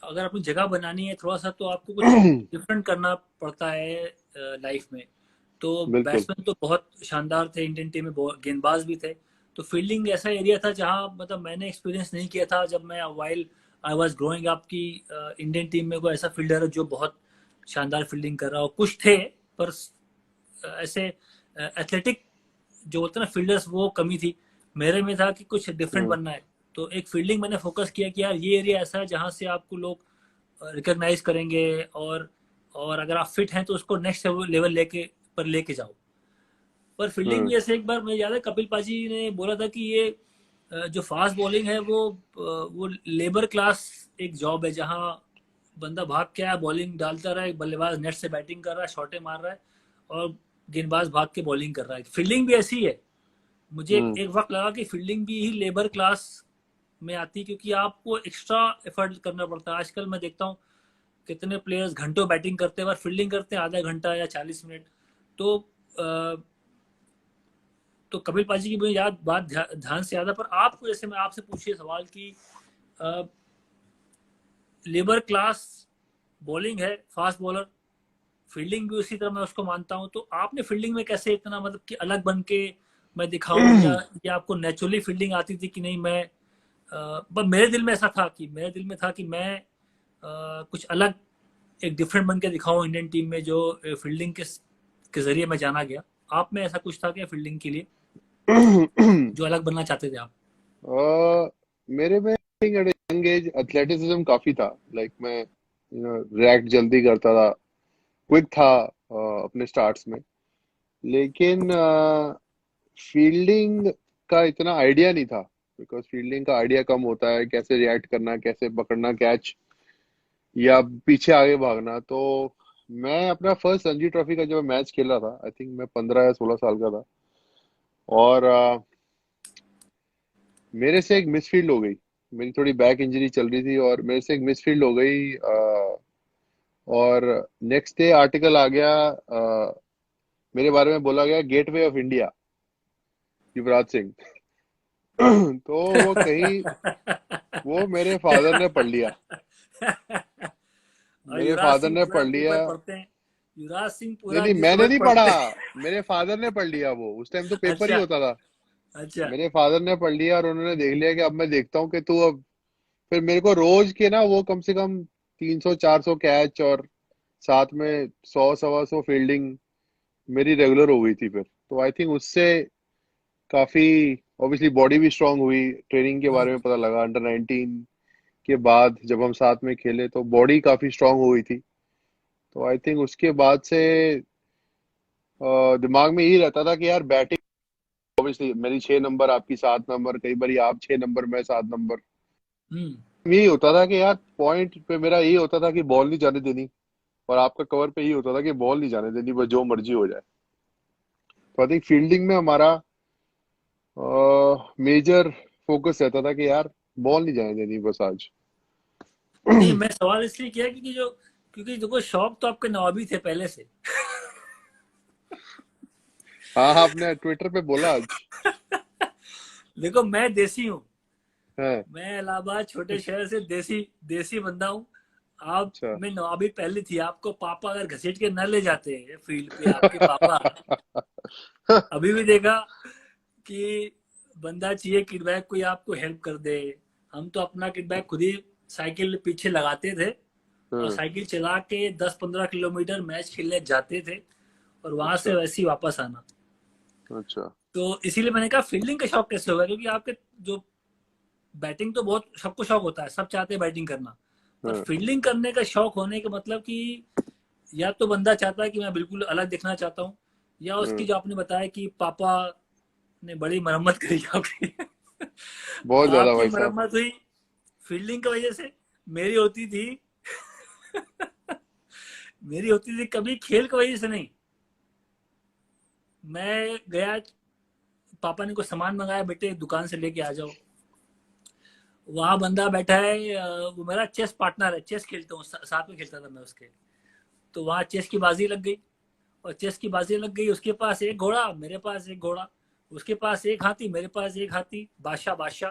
अगर अपनी जगह बनानी है थोड़ा सा, तो आपको कुछ डिफरेंट करना पड़ता है लाइफ में। तो बिल्कुल। बैट्समैन तो बहुत शानदार थे इंडियन टीम में, गेंदबाज भी थे। तो फील्डिंग ऐसा एरिया था जहां मतलब मैंने एक्सपीरियंस नहीं किया था जब मैं while I was growing up की इंडियन टीम में कोई ऐसा फील्डर है जो बहुत शानदार फील्डिंग कर रहा हो। कुछ थे, पर ऐसे एथलेटिक जो होते हैं ना फील्डर्स, वो कमी थी। मेरे में था कि कुछ डिफरेंट हम्म। बनना है। तो एक फील्डिंग मैंने फोकस किया कि यार ये एरिया ऐसा है जहाँ से आपको लोग रिकॉग्नाइज करेंगे, और अगर आप फिट हैं तो उसको नेक्स्ट लेवल लेके जाओ। पर फील्डिंग हम्म। भी ऐसे, एक बार मुझे याद है कपिल पाजी ने बोला था कि ये जो फास्ट बॉलिंग है वो लेबर क्लास एक जॉब है, जहाँ बंदा भाग के आया, बॉलिंग डालता रहा है, बल्लेबाज नेट से बैटिंग कर रहा है, शॉटे मार रहा है, और गेंदबाज भाग के बॉलिंग कर रहा है। फील्डिंग भी ऐसी ही है। मुझे हम्म। एक वक्त लगा कि फील्डिंग भी ही लेबर क्लास में आती, क्योंकि आपको एक्स्ट्रा एफर्ट करना पड़ता है। आजकल मैं देखता हूँ कितने प्लेयर्स घंटों बैटिंग करते हैं और फील्डिंग करते हैं आधा घंटा या 40 मिनट। तो तो कपिल पाजी की मुझे बात ध्यान से याद है, पर आपको जैसे मैं आपसे पूछिए सवाल की लेबर क्लास बॉलिंग है, फास्ट बॉलर, फील्डिंग भी उसी तरह मैं उसको मानता हूँ, तो आपने फील्डिंग में कैसे इतना मतलब कि अलग बन के मैं दिखाऊं, या आपको नेचुरली फील्डिंग आती थी कि नहीं? मैं पर मेरे दिल में ऐसा था कि मेरे दिल में था कि मैं कुछ अलग एक डिफरेंट बन के दिखाऊं इंडियन टीम में, जो फील्डिंग के जरिए मैं जाना गया। आप में ऐसा कुछ था क्या फील्डिंग के लिए, जो अलग बनना चाहते थे आप? मेरे में यंग एज एथलेटिसिज्म काफी था। लाइक मैं रिएक्ट जल्दी करता था, क्विक था अपने स्टार्ट्स में। लेकिन फील्डिंग का इतना आइडिया नहीं था, बिकॉज फील्डिंग का आइडिया कम होता है, कैसे रिएक्ट करना, कैसे पकड़ना कैच, या पीछे आगे भागना। तो मैं अपना फर्स्ट रणजी ट्रॉफी का जब मैच खेला था, आई थिंक मैं 15 या 16 साल का था, और मेरे से एक मिसफील्ड हो गई। मेरी थोड़ी बैक इंजरी चल रही थी और मेरे से एक मिसफील्ड हो गई, और नेक्स्ट डे आर्टिकल आ गया, मेरे बारे में बोला गया gateway of India, Yuvraj Singh. तो वो कहीं, वो मेरे फादर ने पढ़ लिया। और मेरे युवराज फादर सिंह ने पूरा पढ़ लिया। पेपर पढ़ते हैं, युवराज सिंह नहीं पूरा नहीं, न्यूज मैंने पेपर नहीं पढ़ा, पढ़ते हैं। मेरे फादर ने पढ़ लिया। वो उस टाइम तो पेपर ही अच्छा। होता था। अच्छा। मेरे फादर ने पढ़ लिया और उन्होंने देख लिया कि अब मैं देखता हूँ कि तू अब, फिर मेरे को रोज के ना वो कम से कम 300 400 कैच, और साथ में 100 सवा 100 फील्डिंग मेरी रेगुलर हो गई थी फिर। तो आई थिंक उससे काफी, ऑब्वियसली बॉडी भी स्ट्रांग हुई, ट्रेनिंग के बारे में पता लगा अंडर 19 के बाद जब हम साथ में खेले, तो बॉडी काफी स्ट्रांग हो गई थी। तो आई थिंक उसके बाद से दिमाग में यही रहता था कि यार बैटिंग, ऑब्वियसली मेरी 6 नंबर, आपकी 7 नंबर, कई बार आप 6 नंबर मैं 7 नंबर। हम्म। यही होता था कि यार पॉइंट पे मेरा यही होता था कि बॉल नहीं जाने देनी, और आपका कवर पे यही होता था कि बॉल नहीं जाने देनी, बस जो मर्जी हो जाए। तो आई थिंक फील्डिंग में हमारा मेजर फोकस रहता था कि यार बॉल नहीं जाने देनी बस आज। नहीं, मैं सवाल इसलिए किया क्योंकि देखो शौक तो आपके नवाबी थे पहले से। हाँ हाँ, आपने ट्विटर पे बोला आज। देखो मैं देसी हूँ, है। मैं इलाहाबाद छोटे शहर से देसी देसी बंदा हूँ। आप अच्छा। में नवाबी पहले थी, आपको पापा अगर घसीट के न ले जाते हैं फील्ड पे, आपके पापा अभी भी देखा कि बंदा चाहिए किडबैक कोई आपको हेल्प कर दे। हम तो अपना किडबैक खुद ही साइकिल पीछे लगाते थे, और हाँ, साइकिल चला के 10-15 किलोमीटर मैच खेलने जाते थे, और वहां से अच्छा वैसे ही वापस आना। अच्छा। तो इसीलिए मैंने कहा फील्डिंग का शौक कैसे होगा, क्योंकि आपके जो बैटिंग तो बहुत सबको शौक होता है, सब चाहते हैं बैटिंग करना, पर हाँ फील्डिंग करने का शौक होने का मतलब कि या तो बंदा चाहता है कि मैं बिल्कुल अलग दिखना चाहता हूँ, या उसकी हाँ, जो आपने बताया कि पापा ने बड़ी मरम्मत करी आपकी। बहुत ज्यादा आपकी भाई साहब। मरम्मत हुई फील्डिंग की वजह से, मेरी होती थी मेरी होती थी कभी खेल की वजह से नहीं। मैं गया, पापा ने कुछ सामान मंगाया, बेटे दुकान से लेके आ जाओ। वहां बंदा बैठा है, वो मेरा चेस पार्टनर है, चेस खेलता हूँ, साथ में खेलता था मैं उसके। तो वहां चेस की बाजी लग गई, और चेस की बाजी लग गई, उसके पास एक घोड़ा, मेरे पास एक घोड़ा, उसके पास एक हाथी, मेरे पास एक हाथी, बादशाह बादशाह।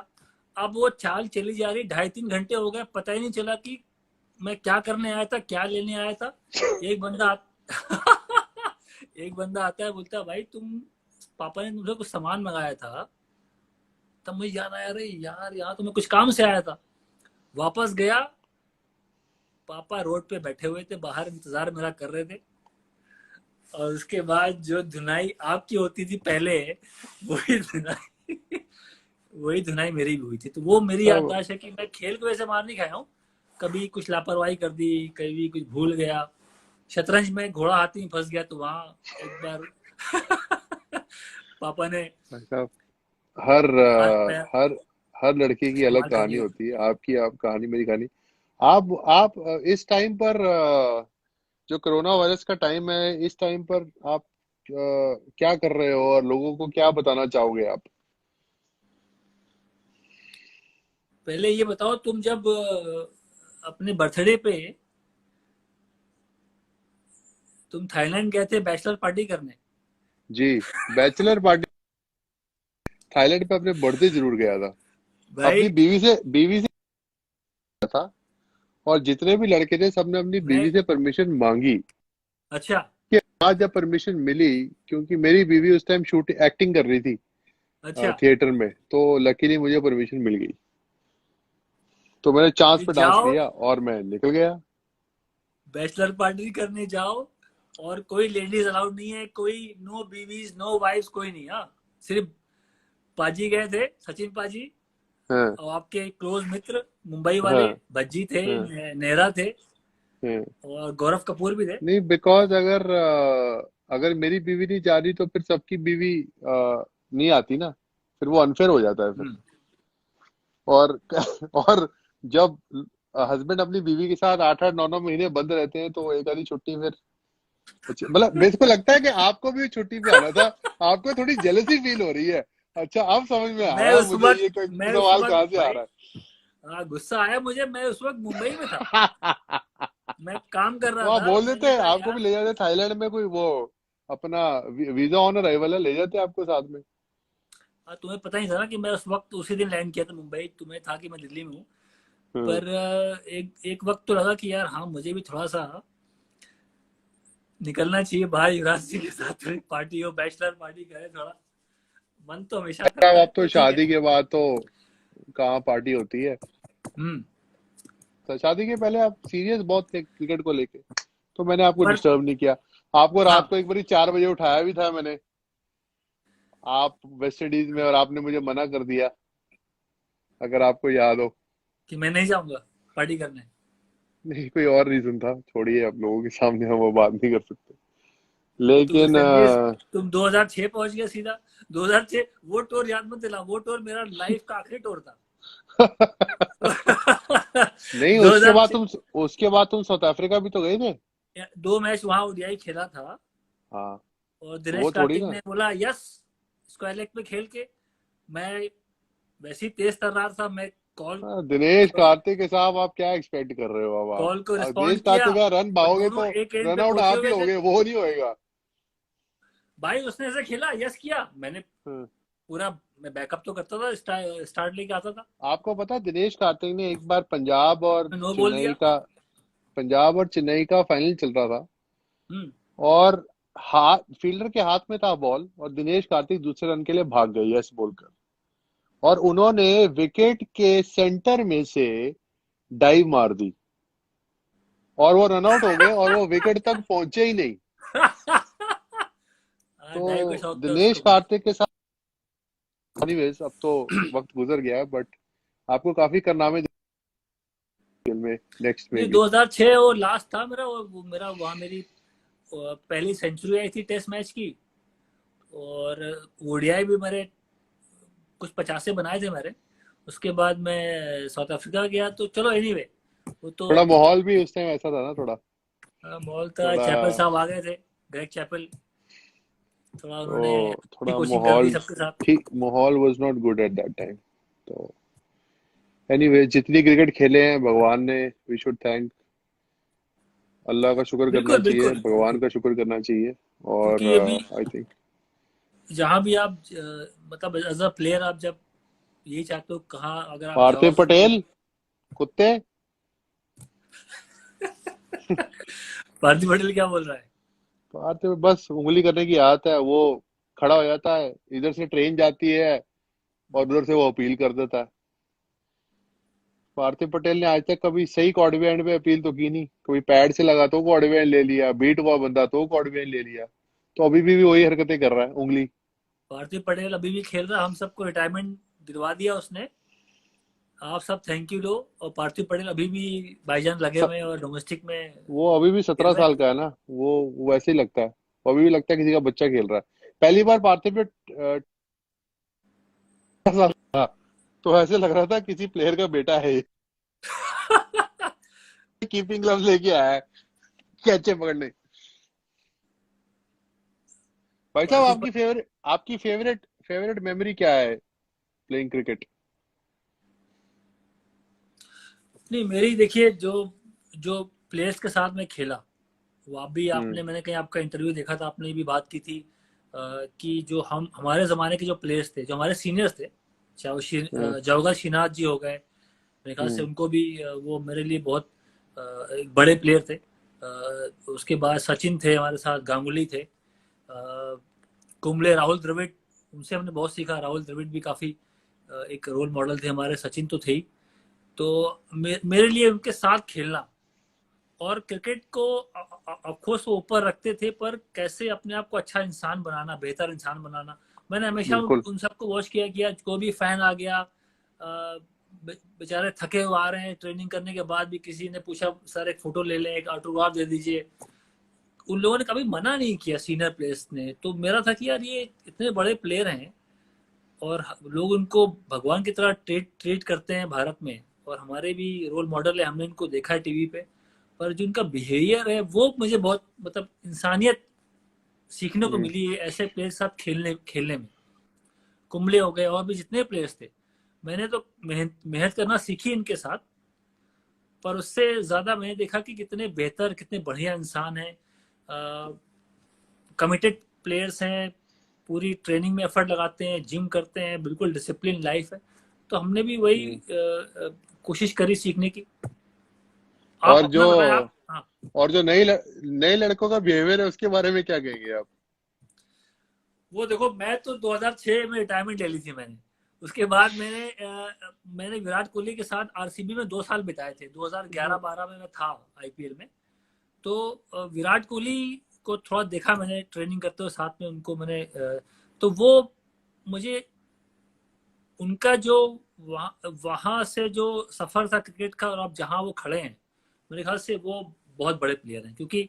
अब वो चाल चली जा रही, 2.5-3 घंटे हो गए, पता ही नहीं चला कि मैं क्या करने आया था, क्या लेने आया था। एक बंदा एक बंदा आता है, बोलता है भाई तुम, पापा ने तुमसे कुछ सामान मंगाया था। तब मुझे याद आया, अरे यार यहाँ तो मैं कुछ काम से आया था। वापस गया, पापा रोड पे बैठे हुए थे, बाहर इंतजार मेरा कर रहे थे। और उसके बाद जो धुनाई आपकी होती थी पहले, वही धुनाई वही धुनाई मेरी भी हुई थी। तो वो मेरी अब याददाश्त है कि मैं खेल को वैसे मार नहीं खाया हूँ, कभी कुछ लापरवाही कर दी, कभी कुछ भूल गया। शतरंज में घोड़ा हाथी में फंस गया, तो वहां एक बार पापा ने भाई साहब, हर हाथ पैर हर लड़के की अलग इस्तेमाल कर कहानी लिया। होती है। आपकी आप कहानी, मेरी कहानी। आप इस टाइम पर, जो कोरोना वायरस का टाइम है, इस टाइम पर आप क्या कर रहे हो और लोगों को क्या बताना चाहोगे आप? पहले ये बताओ, तुम जब अपने बर्थडे पे तुम थाईलैंड गए थे बैचलर पार्टी करने? जी, बैचलर पार्टी। थाईलैंड पे अपने बर्थडे जरूर गया था। अपनी भाई बीवी से गया था। और जितने भी लड़के थे सबने अपनी मैं, बीवी से परमिशन मांगी अच्छा कि आज जब परमिशन मिली, क्योंकि मेरी बीवी उस टाइम शूटिंग एक्टिंग कर रही थी अच्छा, थिएटर में, तो लकीली मुझे परमिशन मिल गई। तो मैंने चांस भाई पे डांस जाओ, किया और मैं निकल गया। बैचलर पार्टी करने जाओ, और कोई लेडीज अलाउड नहीं है, कोई नो बीवीज नो वाइफ्स कोई नहीं। हाँ, सिर्फ पाजी गए थे, सचिन पाजी, हाँ और आपके क्लोज मित्र मुंबई वाले हाँ भज्जी थे, हाँ नेहरा थे, हाँ। और गौरव कपूर भी थे। नहीं, बिकॉज अगर मेरी बीवी नहीं जा रही तो फिर सबकी बीवी नहीं आती ना, फिर वो अनफेयर हो जाता है फिर। हम्म, और और जब हस्बैंड अपनी बीवी के साथ 8 8 9 9 महीने बंद रहते हैं तो एक आधी छुट्टी फिर मतलब मेरे को लगता है कि आपको भी छुट्टी पे आना था। आपको थोड़ी जेलसी फील हो रही है। अच्छा, अब समझ में मैं आया उस मुझे वक्त ये कोई मैं उस सवाल वक्त कहाँ से आ भाई, रहा हाँ, गुस्सा आया मुझे, मैं उस वक्त मुंबई में था, है। मैं काम कर तो रहा आप था, बोल मैंने देते, कहा आपको भी यार। ले जाते थाईलैंड में, कोई वो अपना वीजा ऑन अराइवल है, ले जाते आपको साथ में। तुम्हें पता ही था ना कि मैं उस वक्त उसी दिन लैंड किया था मुंबई, तुम्हें था कि मैं दिल्ली में हूँ। हम्म। पर एक एक वक्त तो लगा कि यार हाँ, मुझे भी थोड़ा सा निकलना चाहिए बाहर, युवराज सिंह के साथ थोड़ी पार्टी हो, बैचलर पार्टी करे थोड़ा, मन तो हमेशा करता अब है, तो पर ठीक है। शादी के बाद तो कहाँ पार्टी होती है। हम्म। तो शादी के पहले आप सीरियस बहुत थे क्रिकेट को लेके, तो मैंने आपको पर डिस्टर्ब नहीं किया। आपको रात हाँ, को एक बार 4 बजे उठाया भी था मैंने, आप वेस्ट इंडीज में, और आपने मुझे मना कर दिया, अगर आपको याद हो। कि मैं नहीं जाऊंगा पार्टी करने। नहीं, कोई और रीजन था, छोड़िए, अब लोगों के सामने हम वो बात नहीं कर सकते। तुम लेकिन संदेश, तुम 2006 पहुंच गए सीधा। 2006 वो टूर याद मत दिला, वो टूर मेरा लाइफ का आखिरी टूर था। नहीं, 2006, उसके बाद तुम साउथ अफ्रीका भी तो गए थे। 2 मैच वहां ओडीआई खेला था, हाँ, और तो दिनेश वो थोड़ी कार्तिक ना। ने बोला यस, स्क्वायर लेग पे खेल के। मैं वैसे ही तेज कर रहा था, मैं कॉल हाँ, दिनेश कार्तिक के साहब, आप क्या एक्सपेक्ट कर रहे हो अब आप। कॉल को दिनेश रिस्पॉन्ड किया, कार्तिक का रन और पाओगे दोनों तो एक एंड रन पे आउट पहुंचे आप ही हुए थे। होगे, वो नहीं होएगा। भाई उसने ऐसे खेला, यस किया, मैंने हाँ। पूरा, मैं बैकअप तो करता था, स्टार्ट लेके आता था, आपको पता है, दिनेश कार्तिक ने एक बार मैं नो बोल दिया। पंजाब और चेन्नई का फाइनल चल रहा था, हम्म। और हाथ फील्डर के हाथ में था बॉल, और दिनेश कार्तिक दूसरे रन के लिए भाग गए यस बोलकर, और उन्होंने विकेट के सेंटर में से डाइव मार दी, और वो रन आउट हो गए, और वो विकेट तक पहुंचे ही नहीं। हाँ, तो डाइव का शौक था दिनेश उसको बहुत। कार्तिक के साथ, एनीवेज, अब तो वक्त गुजर गया है, बट आपको काफी कारनामे खेल में, नेक्स्ट में नहीं, भी। 2006 वो लास्ट था मेरा, वो मेरा वहाँ मेरी पहली सेंचुरी आई थी टेस्ट मैच की, और ओडीआई भी मेरे कुछ 50 बनाए थे मेरे। उसके बाद मैं साउथ अफ्रीका गया, तो चलो एनीवे, वो तो थोड़ा एक माहौल भी उस टाइम ऐसा था ना, थोड़ा मॉल था, थोड़ा चैपल साहब आ गए थे, ग्रेग चैपल, थोड़ा उन्होंने तो अच्छी थोड़ा कोचिंग कर दी माहौल सबके साथ। ठीक, माहौल was not good at that time. तो एनीवे, जितनी क्रिकेट खेले हैं भगवान ने, वी शुड थैंक, अल्लाह का शुक्र करना बिल्कुल चाहिए, बिल्कुल भगवान बिल्कुल, का शुक्र करना चाहिए। और क्योंकि अभी आई थिंक जहाँ भी आप मतलब एज अ प्लेयर आप जब यही चाहते हो, कहाँ अगर आप पार्थिव जाओगे तो। पटेल कुत्ते। पार्थिव पटेल क्या बोल रहा है? पार्थिव बस उंगली करने की आदत है, वो खड़ा हो जाता है, इधर से ट्रेन जाती है और उधर से वो अपील कर देता है। पार्थिव पटेल ने आज तक कभी सही कॉर्डवे एंड पे अपील तो की नहीं, कभी पैड से लगा तो कॉर्डवे एंड ले लिया, बीट हुआ बंदा तो कॉर्डवे एंड ले लिया, तो अभी भी वही हरकतें कर रहा है, उंगली। पार्थिव पटेल अभी भी खेल रहा है, हम सबको रिटायरमेंट दिलवा दिया उसने। आप सब थैंक यू लो, और पार्थिव पटेल अभी भी भाईजान लगे स, हुए हैं और डोमेस्टिक में वो अभी भी खेल 17 साल रहे का है ना, वो वैसे ही लगता है, वो अभी भी लगता है किसी का बच्चा खेल रहा है। पहली बार पार्थिव पे 18 साल था, तो ऐसे लग रहा था किसी प्लेयर का बेटा है ये। हैं। कीपिंग ग्लव्स लेके आया है कैचे पकड़ने। भाई साहब, पार्थिव पटेल, आपकी फेवरेट फेवरेट मेमोरी क्या है प्लेइंग क्रिकेट। नहीं मेरी देखिए, जो जो प्लेयर्स के साथ मैं खेला, वो आप भी, हम्म आपने, मैंने कहीं आपका इंटरव्यू देखा था, आपने भी बात की थी, कि जो हम हमारे ज़माने के जो प्लेयर्स थे, जो हमारे सीनियर्स थे, चाहे वो हम्म जवाहर श्रीनाथ जी हो गए, मेरे ख्याल से हम्म उनको भी वो मेरे लिए बहुत एक बड़े प्लेयर थे। उसके बाद सचिन थे हमारे साथ, गांगुली थे, कुंबले, राहुल द्रविड़, उनसे हमने बहुत सीखा। राहुल द्रविड़ भी काफ़ी एक रोल मॉडल थे हमारे, सचिन तो थे ही। तो मेरे लिए उनके साथ खेलना और क्रिकेट को ऑफकोर्स वो ऊपर रखते थे, पर कैसे अपने आप को अच्छा इंसान बनाना, बेहतर इंसान बनाना। मैंने हमेशा बिल्कुल। उन सबको वॉच किया कि आज कोई भी फैन आ गया, बेचारे थके हुए आ रहे हैं, ट्रेनिंग करने के बाद भी किसी ने पूछा सर एक फोटो ले लें, एक ऑटोग्राफ दे दीजिए, उन लोगों ने कभी मना नहीं किया, सीनियर प्लेयर्स ने। तो मेरा था कि यार ये इतने बड़े प्लेयर हैं और लोग उनको भगवान की तरह ट्रीट ट्रीट करते हैं भारत में, और हमारे भी रोल मॉडल है, हमने इनको देखा है टीवी पे। पर जो उनका बिहेवियर है वो मुझे बहुत, मतलब इंसानियत सीखने को हम्म मिली है ऐसे प्लेयर के साथ खेलने खेलने में। कुंबले हो गए और भी जितने प्लेयर्स थे, मैंने तो मेहनत मेहनत करना सीखी इनके साथ, पर उससे ज्यादा मैंने देखा कि कितने बेहतर, कितने बढ़िया इंसान हैं, कमिटेड प्लेयर्स हैं, पूरी ट्रेनिंग में एफर्ट लगाते हैं, जिम करते हैं, बिल्कुल डिसिप्लिन लाइफ है। तो हमने भी वही हम्म। कोशिश करी सीखने की। आप और जो अपना बताएं आप। हाँ, और जो नए लड़कों का बिहेवियर है उसके बारे में क्या कहेंगे आप? वो देखो, मैं तो 2006 में रिटायरमेंट ले ली थी मैंने। उसके बाद मैंने विराट कोहली के साथ आरसीबी में 2 साल बिताए थे। 2011-12 में मैं था आईपीएल में। तो विराट कोहली को थोड़ा देखा मैंने ट्रेनिंग करते हुए, साथ में उनको मैंने तो वो मुझे उनका जो वहाँ से जो सफर था क्रिकेट का, और अब जहाँ वो खड़े हैं, मेरे ख्याल से वो बहुत बड़े प्लेयर हैं। क्योंकि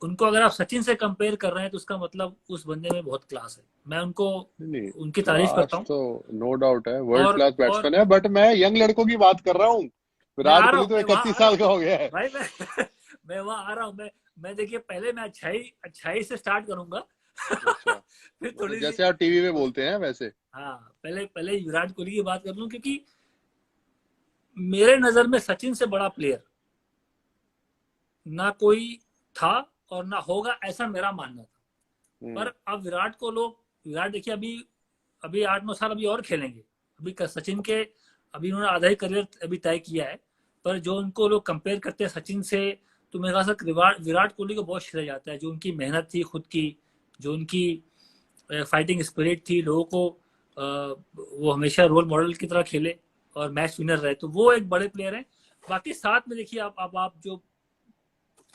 उनको अगर आप सचिन से कंपेयर कर रहे हैं तो उसका मतलब उस बंदे में बहुत क्लास है। मैं उनको नहीं नहीं, उनकी तारीफ करता क्लास हूँ। तो नो डाउट है, वर्ल्ड और क्लास और बैट्समैन है, बट मैं यंग लड़कों की बात कर रहा हूँ। मैं विराट आ रहा कोहली हूँ, तो मैं वहां 31 आ रहा साल हूँ का हो गया है। भाई। मैं मैं वहां आ रहा हूँ। मैं देखिए, पहले मैं अच्छाई अच्छाई से स्टार्ट करूंगा। अच्छा, फिर मतलब थोड़ी सी जैसे आप टीवी में उस बोलते हैं वैसे। हाँ, पहले पहले विराट कोहली की बात कर लूं, क्योंकि मेरे नजर में सचिन से बड़ा प्लेयर ना कोई था और ना होगा, ऐसा मेरा मानना था। हम्म पर अब विराट को लोग, विराट देखिए अभी अभी 8-9 साल अभी और खेलेंगे। अभी सचिन के, अभी उन्होंने आधा ही करियर अभी तय किया है। पर जो उनको लोग कंपेयर करते हैं सचिन से, तो मेरे ख्याल से विराट कोहली को बहुत श्रेय जाता है। जो उनकी मेहनत थी खुद की, जो उनकी फाइटिंग स्पिरिट थी, लोगों को वो हमेशा रोल मॉडल की तरह खेले और मैच विनर रहे, तो वो एक बड़े प्लेयर हैं। बाकी साथ में देखिए आप जो,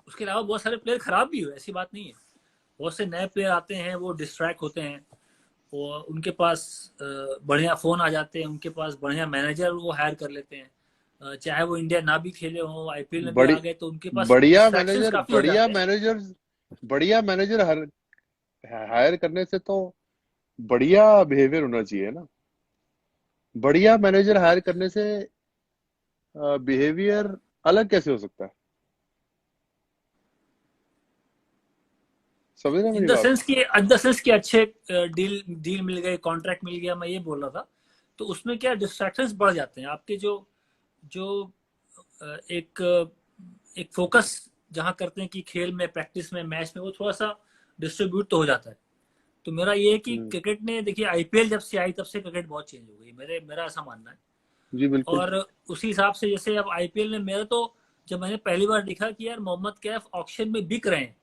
उसके अलावा बहुत सारे प्लेयर खराब भी हुए, ऐसी बात नहीं है। बहुत से नए प्लेयर आते हैं, वो डिस्ट्रैक्ट होते हैं, वो उनके पास बढ़िया फ़ोन आ जाते हैं, उनके पास बढ़िया मैनेजर वो हायर कर लेते हैं। चाहे वो इंडिया ना भी खेले हों, आईपीएल में भी बड़ी आ गए, तो उनके पास बढ़िया डिस्ट्रैक्शंस मैनेजर काफ़ी हो बढ़िया जाते हैं। मैनेजर बढ़िया मैनेजर हर हायर करने से तो बढ़िया बिहेवियर होना चाहिए ना। बढ़िया मैनेजर हायर करने से बिहेवियर अलग कैसे हो सकता है? समझ रहे हैं इन मेरी द बात? सेंस कि अच्छे डील डील मिल गए, कॉन्ट्रैक्ट मिल गया, मैं ये बोल रहा था। तो उसमें क्या डिस्ट्रैक्शंस बढ़ जाते हैं आपके, जो जो एक एक फोकस जहाँ करते हैं कि खेल में, प्रैक्टिस में, मैच में, वो थोड़ा सा डिस्ट्रीब्यूट तो हो जाता है। तो मेरा ये है कि हम्म। क्रिकेट ने, देखिए आईपीएल जब से आई तब से क्रिकेट बहुत चेंज हो गई, मेरा ऐसा मानना है। जी बिल्कुल। और उसी हिसाब से जैसे अब आईपीएल में मेरा तो, जब मैंने पहली बार देखा कि यार मोहम्मद कैफ ऑक्शन में बिक रहे हैं,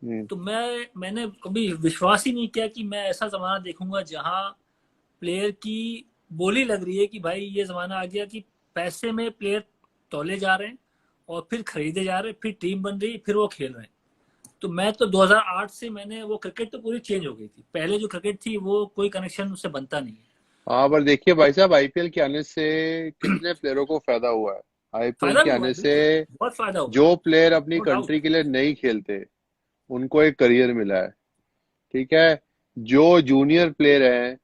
हम्म तो मैंने कभी विश्वास ही नहीं किया कि मैं ऐसा जमाना देखूंगा जहां प्लेयर की बोली लग रही है कि भाई ये जमाना आ गया कि पैसे में प्लेयर तौले जा रहे हैं और फिर खरीदे जा रहे हैं, फिर टीम बन रही है, फिर वो खेल रहे हैं। तो मैं तो 2008 से मैंने वो क्रिकेट तो पूरी चेंज हो गई थी। पहले जो क्रिकेट थी वो कोई कनेक्शन उससे बनता नहीं है। हाँ, पर देखिए भाई साहब, आईपीएल के आने से कितने प्लेयरों को फायदा हुआ है। आईपीएल फायदा के भी हुआ आने है, से बिल्कुल बहुत फायदा हुआ है, जो प्लेयर अपनी नो डाउट। कंट्री के लिए नहीं खेलते उनको एक करियर मिला है। ठीक है। जो जूनियर प्लेयर हैं,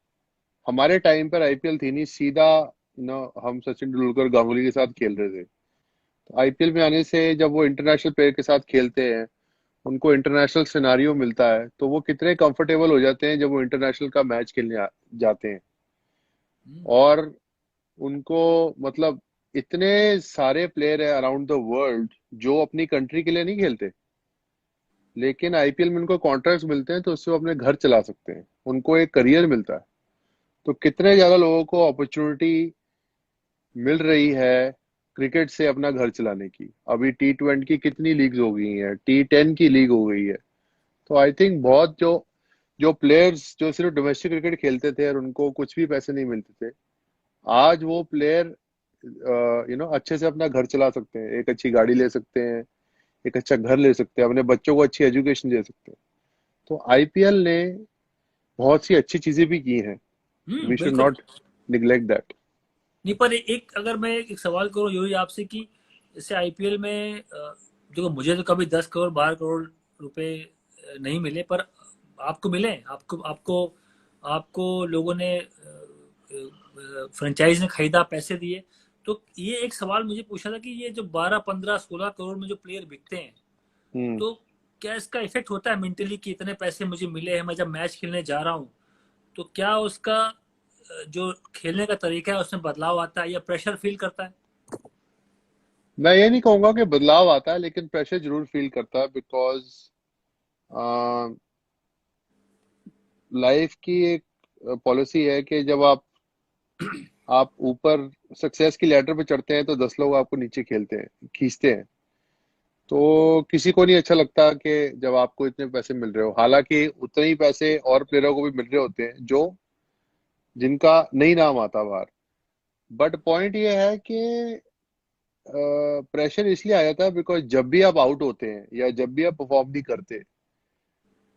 हमारे टाइम पर आईपीएल थी नहीं, सीधा हम सचिन तेंदुलकर गांगुली के साथ खेल रहे थे। तो आईपीएल में आने से जब वो इंटरनेशनल प्लेयर के साथ खेलते हैं, उनको इंटरनेशनल सिनारियो मिलता है, तो वो कितने कंफर्टेबल हो जाते हैं जब वो इंटरनेशनल का मैच खेलने जाते हैं। और उनको, मतलब, इतने सारे प्लेयर है अराउंड द वर्ल्ड जो अपनी कंट्री के लिए नहीं खेलते। लेकिन आईपीएल में उनको कॉन्ट्रैक्ट्स मिलते हैं तो उससे वो अपने घर चला सकते हैं, उनको एक करियर मिलता है। तो कितने ज्यादा लोगों को अपॉर्चुनिटी मिल रही है क्रिकेट से अपना घर चलाने की। अभी T20 की कितनी लीग्स हो गई हैं, T10 की लीग हो गई है। तो आई थिंक बहुत जो जो प्लेयर्स जो सिर्फ डोमेस्टिक क्रिकेट खेलते थे और उनको कुछ भी पैसे नहीं मिलते थे, आज वो प्लेयर अच्छे से अपना घर चला सकते हैं, एक अच्छी गाड़ी ले सकते हैं, एक अच्छा घर ले सकते हैं, अपने बच्चों को अच्छी एजुकेशन दे सकते हैं। तो आईपीएल ने बहुत सी अच्छी चीजें भी की हैं। वी शुड बिल्कुल। Not neglect that. नहीं, पर एक अगर मैं एक सवाल करूं यूही आपसे कि जैसे आईपीएल में देखो मुझे तो कभी 10 करोड़ 12 करोड़ रुपए नहीं मिले, पर आपको मिले, आपको आपको आपको लोगों ने फ्रेंचाइज ने खरीदा, पैसे दिए। तो ये एक सवाल मुझे पूछा था कि ये जो 12 15 16 करोड़ में जो प्लेयर बिकते हैं, हम्म। तो क्या इसका इफेक्ट होता है मेंटली कि इतने पैसे मुझे मिले हैं, मैं जब मैच खेलने जा रहा हूँ तो क्या उसका जो खेलने का तरीका है उसमें बदलाव आता है या प्रेशर फील करता है? मैं ये नहीं कहूंगा कि बदलाव आता है, लेकिन प्रेशर जरूर फील करता है। बिकॉज लाइफ की एक पॉलिसी है कि जब आप ऊपर सक्सेस की लैडर पे चढ़ते हैं तो 10 लोग आपको नीचे खेलते हैं, खींचते हैं। तो किसी को नहीं अच्छा लगता कि जब आपको इतने पैसे मिल रहे हो, हालांकि उतने ही पैसे और प्लेयरों को भी मिल रहे होते हैं जो जिनका नहीं नाम आता बाहर। बट पॉइंट ये है कि प्रेशर इसलिए आ जाता है बिकॉज जब भी आप आउट होते हैं या जब भी आप परफॉर्म नहीं करते,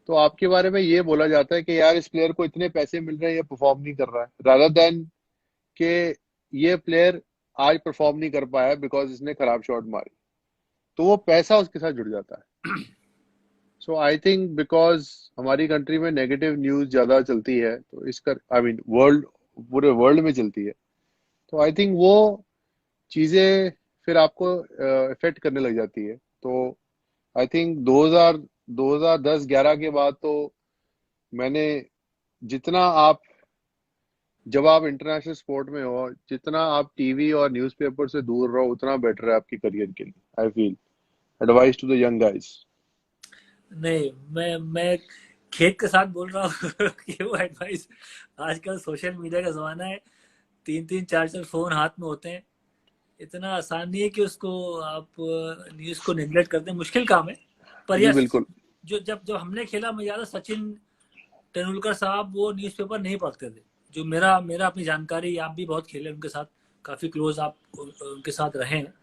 तो आपके बारे में ये बोला जाता है कि यार इस प्लेयर को इतने पैसे मिल रहे हैं, ये परफॉर्म नहीं कर रहा है, रादर देन कि ये प्लेयर आज परफॉर्म नहीं कर पाया बिकॉज इसने खराब शॉट मारी। तो वो पैसा उसके साथ जुड़ जाता है। सो आई थिंक बिकॉज हमारी कंट्री में नेगेटिव न्यूज ज्यादा चलती है, तो इसका आई मीन वर्ल्ड, पूरे वर्ल्ड में चलती है। तो आई थिंक वो चीजें फिर आपको इफेक्ट करने लग जाती है। तो आई थिंक 2010-11 के बाद तो मैंने जितना आप जब आप इंटरनेशनल स्पोर्ट में हो, जितना आप टीवी और न्यूज़पेपर से दूर रहो, उतना बेटर है आपके करियर के लिए। I feel advice to the young guys. नहीं, मैं खेत के साथ बोल रहा हूँ कि वो एडवाइस, आजकल सोशल मीडिया का जमाना है, 3 3 4 4 फोन हाथ में होते हैं, इतना आसान नहीं है कि उसको आप न्यूज को निगलेक्ट कर दें, मुश्किल काम है। पर जी यस, बिल्कुल। जो जब जब हमने खेला, मैं याद है सचिन तेंदुलकर साहब वो न्यूज़पेपर नहीं पढ़ते थे। जो मेरा मेरा अपनी जानकारी, आप भी बहुत खेले उनके साथ, काफी क्लोज आप उनके साथ रहे हैं।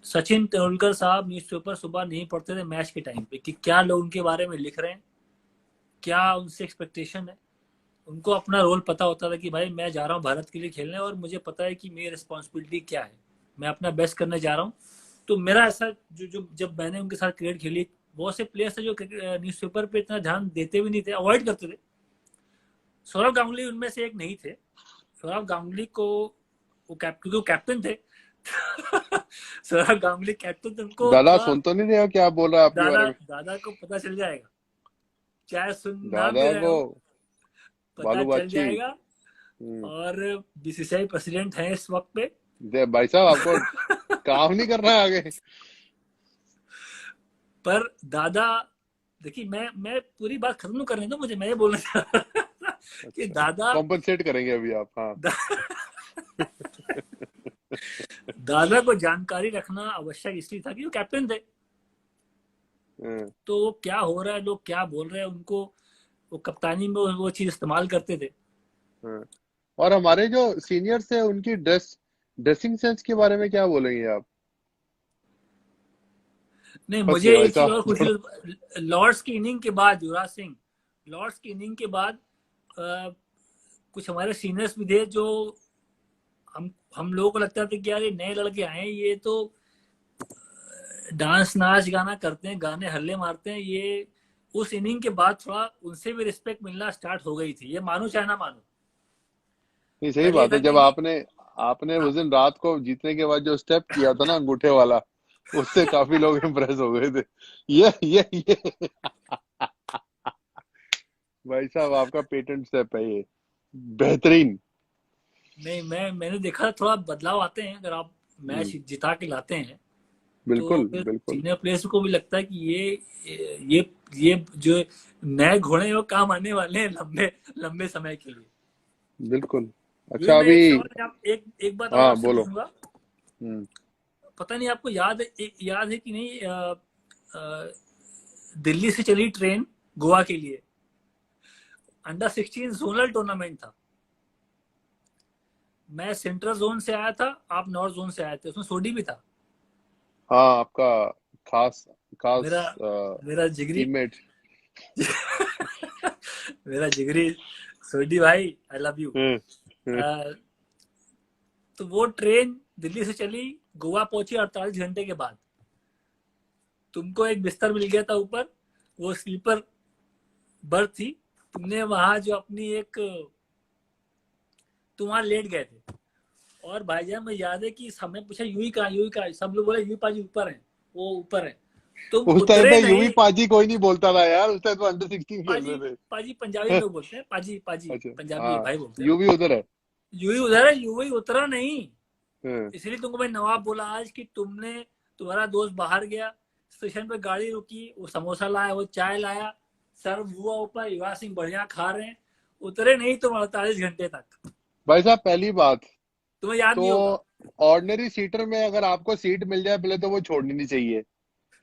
सचिन तेंदुलकर साहब न्यूज़पेपर सुबह नहीं पढ़ते थे मैच के टाइम पे कि क्या लोग उनके बारे में लिख रहे हैं, क्या उनसे एक्सपेक्टेशन है। उनको अपना रोल पता होता था कि भाई मैं जा रहा हूँ भारत के लिए खेलने और मुझे पता है कि मेरी रिस्पॉन्सिबिलिटी क्या है, मैं अपना बेस्ट करने जा रहा हूँ। तो मेरा ऐसा जो जो जब मैंने उनके साथ क्रिकेट खेली, बहुत से प्लेयर्स थे जो न्यूज़पेपर पे इतना ध्यान देते भी नहीं थे, अवॉइड करते थे। सौरव गांगुली उनमें से एक नहीं थे। सौरव गांगुली को क्योंकि वो कैप्टन थे सौरव गांगुली कैप्टन थे, उनको दादा थोड़ा सुन तो नहीं रहे हो क्या बोल रहा है आपके दादा बारे में? दादा को पता चल जाएगा, चाहे सुन ना भी दादा रहे को हो, पता बालू चल बाची। जाएगा। और बीसीसीआई प्रेसिडेंट है इस वक्त पे भाई साहब आपको काम नहीं कर रहा है आगे। पर दादा, देखिए मैं पूरी बात खत्म करने दो मुझे, मैं ये बोलना चाह रहा था कि अच्छा, दादा कॉम्पनसेट करेंगे अभी आप, हाँ। दा, दादा को जानकारी रखना आवश्यक इसलिए था कि वो कैप्टन थे। हाँ, तो क्या हो रहा है, लोग क्या बोल रहे हैं, उनको वो कप्तानी में वो चीज इस्तेमाल करते थे। हाँ। और हमारे जो सीनियर्स थे उनकी ड्रेसिंग सेंस के बारे में क्या बोलेंगे आप? नहीं, फंस मुझे गए भाई एक चीज साहब और पूछी, थोड़ा। लॉर्ड्स की इनिंग के बाद युवराज सिंह, लॉर्ड्स की इनिंग के बाद अ, कुछ हमारे सीनियर्स भी थे जो हम लोगों को लगता था कि यार ये नए लड़के आए हैं, ये तो डांस नाच गाना करते हैं, गाने हल्ले मारते हैं, ये उस इनिंग के बाद थोड़ा उनसे भी रिस्पेक्ट मिलना स्टार्ट हो गई थी, ये मानो चाहे ना मानो। नहीं, सही पहले ये बात था है। कि जब नहीं। आपने आपने हाँ, उस दिन रात को जीतने के बाद जो स्टेप किया था ना अंगूठे वाला, उससे काफी लोग इम्प्रेस हो गए थे। ये भाई साहब आपका पेटेंट स्टेप है ये, बेहतरीन। नहीं, मैंने देखा थोड़ा बदलाव आते हैं अगर आप मैच हम्म। जिता के लाते हैं। तो बिल्कुल फिर बिल्कुल सीनियर प्लेयर्स को भी लगता है कि ये जो नए घोड़े हैं वो काम आने वाले हैं लंबे लंबे समय के लिए। बिल्कुल। ये अच्छा मैं अभी। एक सवाल आप एक बात और हाँ आपसे बोलो। पूछूंगा। हम्म। पता नहीं आपको याद है कि नहीं, अ, दिल्ली से चली ट्रेन गोवा के लिए, अंडर 16 जोनल टूर्नामेंट था। मैं सेंट्रल जोन से आया था, आप नॉर्थ जोन से आए थे, उसमें सोडी भी था। हाँ आपका खास खास मेरा मेरा जिगरी टीममेट। मेरा जिगरी सोडी भाई, आई लव यू। हम्म। हम्म। तो वो ट्रेन दिल्ली से चली, गोवा पहुंची 48 घंटे के बाद। तुमको एक बिस्तर मिल गया था ऊपर, वो स्लीपर बर्थ थी। तुमने वहां जो अपनी एक, तुम वहां लेट गए थे। और भाईजान मुझे याद है कि हमें पूछा यूही कहाँ, सब लोग बोले यूही पाजी ऊपर है, वो ऊपर है। तुम उस टाइम उतरे पे यूवी नहीं। पाजी कोई नहीं बोलता था यार, उस टाइम तो अंडर 16 खेल पाजी, रहे पाजी पंजाबी थे। लोग बोलते हैं, पाजी पाजी अच्छा। पंजाबी हाँ भाई बोलते हैं। यूवी उधर है। यूही उधर है, यूही उतरा नहीं। हम्म। इसलिए तुमको मैं नवाब बोला आज कि तुम्हारा दोस्त बाहर गया, स्टेशन पे गाड़ी रुकी, वो समोसा लाया, वो चाय लाया, सर्व हुआ ऊपर, युवराज सिंह बढ़िया खा रहे हैं। उतरे नहीं तुम 48 घंटे तक। भाई साहब पहली बात तुम्हें याद तो, नहीं होगा। ऑर्डिनरी सीटर में अगर आपको सीट मिल जाए पहले तो वो छोड़नी नहीं चाहिए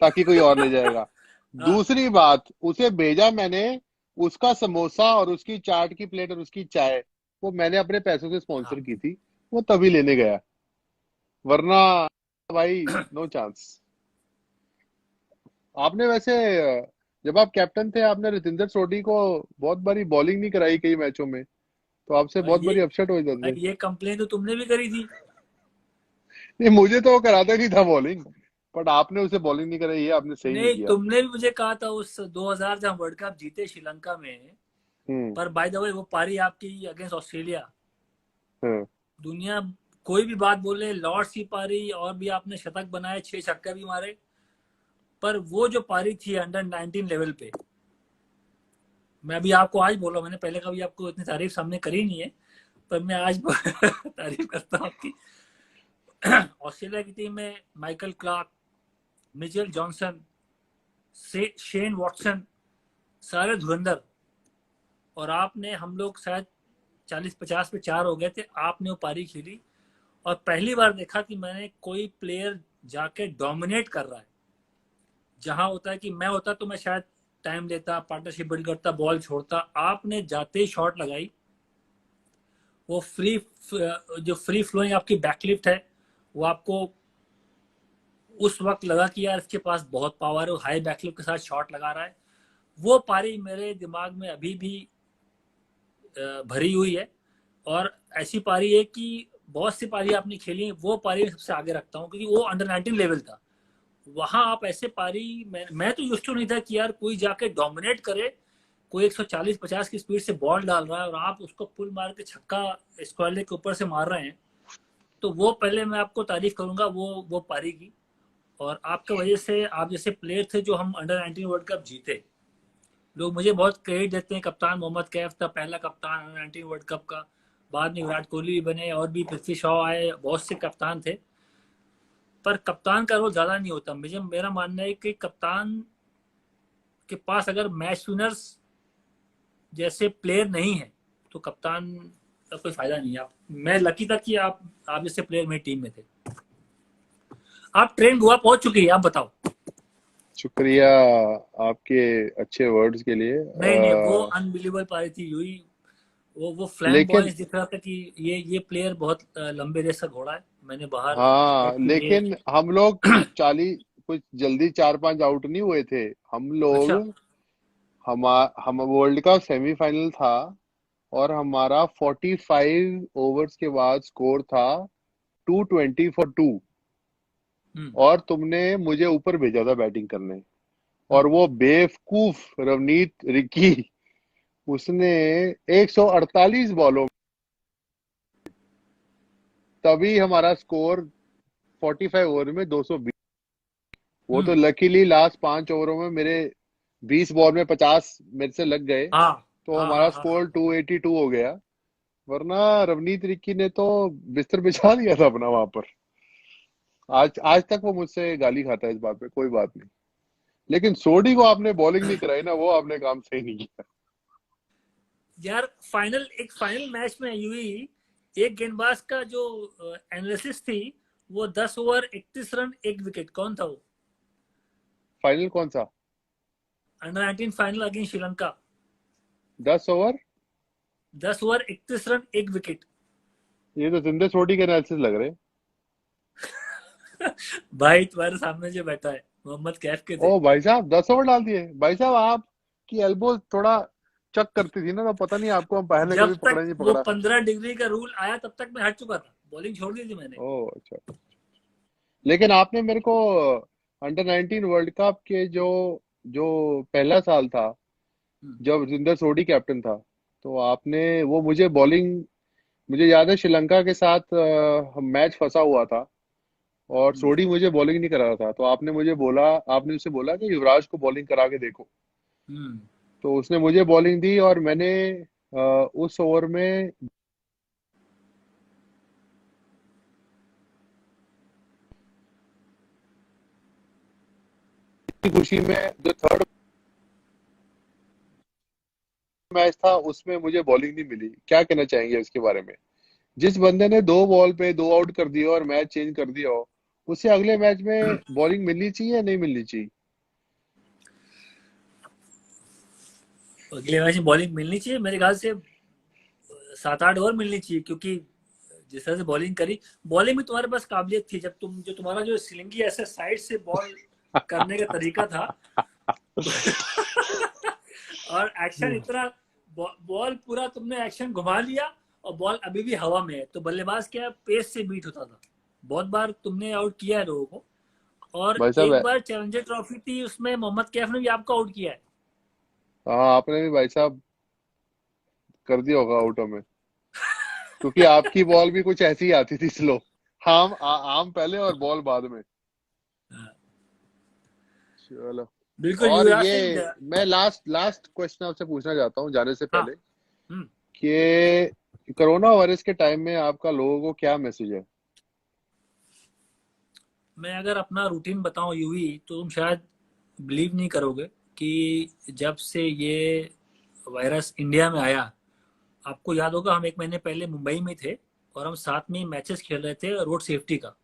ताकि कोई और ले जाएगा। हाँ दूसरी बात, उसे भेजा मैंने, उसका समोसा और उसकी चाट की प्लेट और उसकी चाय वो मैंने अपने पैसों से स्पॉन्सर हाँ। की थी, वो तभी लेने गया, वरना भाई नो चांस। आपने वैसे जब आप कैप्टन थे आपने रविंद्र सोढी को बहुत बारी बॉलिंग नहीं कराई कई मैचों में, तो आपसे भाई बहुत ये बारी अपसेट हो जाते थे। भाई ये कंप्लेन तो तुमने भी करी थी। नहीं मुझे तो वो कराता नहीं था बॉलिंग, बट आपने उसे बॉलिंग नहीं कराई, ये आपने सही नहीं नहीं, किया। तुमने भी मुझे कहा था उस 2000 जब वर्ल्ड कप जीते श्रीलंका में। हम्म। पर बाय द वे वो पारी आपकी अगेंस्ट ऑस्ट्रेलिया, हम्म। दुनिया कोई भी बात बोले, लॉर्ड्स की पारी, और भी आपने शतक बनाए, 6 छक्के भी मारे। पर वो जो पारी थी अंडर 19 लेवल पे, मैं अभी आपको आज बोला, मैंने पहले कभी आपको इतनी तारीफ सामने करी नहीं है, पर मैं आज तारीफ करता हूँ आपकी। ऑस्ट्रेलिया की टीम में Michael Clarke, Mitchell Johnson, Shane Watson, सारे धुरंधर। और आपने, हम लोग शायद 40-50 पे 4 हो गए थे, आपने वो पारी खेली। और पहली बार देखा कि मैंने कोई प्लेयर जाके डोमिनेट कर रहा है। जहां होता है कि मैं होता तो मैं शायद टाइम देता, पार्टनरशिप बिल्ड करता, बॉल छोड़ता। आपने जाते ही शॉट लगाई, वो जो फ्री फ्लोइंग आपकी बैकलिफ्ट है, वो आपको उस वक्त लगा कि यार इसके पास बहुत पावर है, वो हाई बैकलिफ्ट के साथ शॉट लगा रहा है। वो पारी मेरे दिमाग में अभी भी भरी हुई है। और ऐसी पारी है कि बहुत सी पारी आपने खेली है, वो पारी मैं सबसे आगे रखता हूँ, क्योंकि वो अंडर 19 लेवल था। वहां आप ऐसे पारी, मैं तो यूज टू नहीं था कि यार कोई जाके डोमिनेट करे, कोई 140-50 की स्पीड से बॉल डाल रहा है और आप उसको पुल मार के छक्का स्क्वायर लेग के ऊपर से मार रहे हैं। तो वो पहले मैं आपको तारीफ करूंगा वो पारी की। और आपके वजह से, आप जैसे प्लेयर थे जो हम अंडर 19 वर्ल्ड कप जीते, लोग मुझे बहुत क्रेडिट देते हैं। कप्तान मोहम्मद कैफ था पहला कप्तान अंडर 19 वर्ल्ड कप का। बाद में विराट कोहली भी बने, और भी पृथ्वी शॉ आए, बहुत से कप्तान थे। पर कप्तान का रोल ज्यादा नहीं होता। मेरा मानना है कि कप्तान के पास अगर मैच विनर्स जैसे प्लेयर नहीं है, तो कप्तान का कोई फायदा नहीं है। मैं लकी था कि आप जैसे प्लेयर मेरी टीम में थे। आप ट्रेन गोवा पहुंच चुकी है, आप बताओ। शुक्रिया आपके अच्छे वर्ड्स के लिए। नहीं नहीं, वो अनबिलीवेबल पारी थी यूही। वो फ्लैम लेकिन बॉयज दिख रहा था कि ये प्लेयर बहुत लंबे रेस का घोड़ा है। मैंने बाहर देखा हाँ कि ये लेकिन हम लोग 40 कुछ जल्दी 4-5 आउट नहीं हुए थे हम लोग। अच्छा। हम वर्ल्ड का सेमीफाइनल था और हमारा 45 ओवर्स के बाद स्कोर था 220 फॉर 2। हम्म। और तुमने मुझे ऊपर भेजा था बैटिंग करने, और हम्म। वो बेवकूफ रवनीत रिकी, उसने 148 बॉलों में, तभी हमारा स्कोर 45 ओवर में 220। वो तो हम्म। लकीली लास्ट 5 ओवरों में मेरे 20 बॉल में 50 मेरे से लग गए, हाँ तो हाँ हमारा हाँ हाँ हाँ। स्कोर 282 हो गया। वरना रवनीत रिकी ने तो बिस्तर बिछा दिया था अपना वहां पर। आज आज तक वो मुझसे गाली खाता है इस बात पे, कोई बात नहीं। लेकिन सोडी को आपने बॉलिंग नहीं कराई ना, वो आपने काम सही नहीं किया। यार फाइनल मैच में यूं ही एक गेंदबाज का जो एनालिसिस थी, वो 10 ओवर 31 रन 1 विकेट, कौन था वो? फाइनल कौन सा? Under 19 final against Sri Lanka. 10 over. 10 over 31 run 1 wicket. ये तो जिंदे सोडी के एनालिसिस लग रहे। भाई तुम्हारे सामने जो बैठा है मोहम्मद कैफ के थे। ओ भाई साहब, 10 ओवर डाल दिए भाई साहब। आपकी एल्बो थोड़ा चक करती थी ना, तो पता नहीं आपको हम पहले जब कभी तक पकड़ा नहीं वो पकड़ा। 15 डिग्री का रूल आया तब तक मैं हट चुका था, बॉलिंग छोड़ दी थी मैंने। ओ अच्छा। लेकिन आपने मेरे को अंडर 19 वर्ल्ड कप के जो जो पहला साल था, हम्म, जब जिंदर सोडी कैप्टन था, तो आपने वो मुझे बॉलिंग, मुझे याद है श्रीलंका के साथ मैच फंसा हुआ था और हम्म, सोडी मुझे बॉलिंग नहीं करा रहा था, तो आपने मुझे बोला, आपने उसे बोला कि युवराज को बॉलिंग करा के देखो। हम्म। तो उसने मुझे बॉलिंग दी और मैंने उस ओवर में इतनी खुशी में, जो थर्ड मैच था उसमें मुझे बॉलिंग नहीं मिली। क्या कहना चाहेंगे इसके बारे में? जिस बंदे ने 2 बॉल पे 2 आउट कर दिया और मैच चेंज कर दिया हो, उसे अगले मैच में बॉलिंग मिलनी चाहिए या नहीं मिलनी चाहिए? अगले मैच में बॉलिंग मिलनी चाहिए मेरे ख्याल से। 7-8 ओवर मिलनी चाहिए, क्योंकि जिस तरह से बॉलिंग करी, बॉलिंग में तुम्हारे पास काबिलियत थी। जब तुम्हारा जो सिलिंगी ऐसे साइड से बॉल करने का तरीका था और एक्शन इतना, बॉल पूरा तुमने एक्शन घुमा लिया और बॉल अभी भी हवा में है, तो बल्लेबाज क्या पेस से बीट होता था। बहुत बार तुमने आउट किया है लोगों को। और भाई साहब एक बार चैलेंजर ट्रॉफी थी, उसमें मोहम्मद कैफ ने भी आपको आउट किया है। हाँ, आपने भी भाई साहब कर दिया होगा आउटों में, क्योंकि आपकी बॉल भी कुछ ऐसी ही आती थी स्लो। आम पहले और बॉल बाद में। चलो। बिल्कुल और युवराज ये सिंह। मैं लास्ट लास्ट क्वेश्चन आपसे पूछना चाहता हूँ जाने से हाँ। पहले, हम्म। कि कोरोना वायरस के टाइम में आपका लोगों को क्या मैसेज है? मैं अगर अपना रूटीन बताऊं यूं ही, तो तुम शायद बिलीव नहीं करोगे कि जब से ये वायरस इंडिया में आया, आपको याद होगा हम 1 महीने पहले मुंबई में थे और हम साथ में मैचेस खेल रहे थे रोड सेफ्टी का।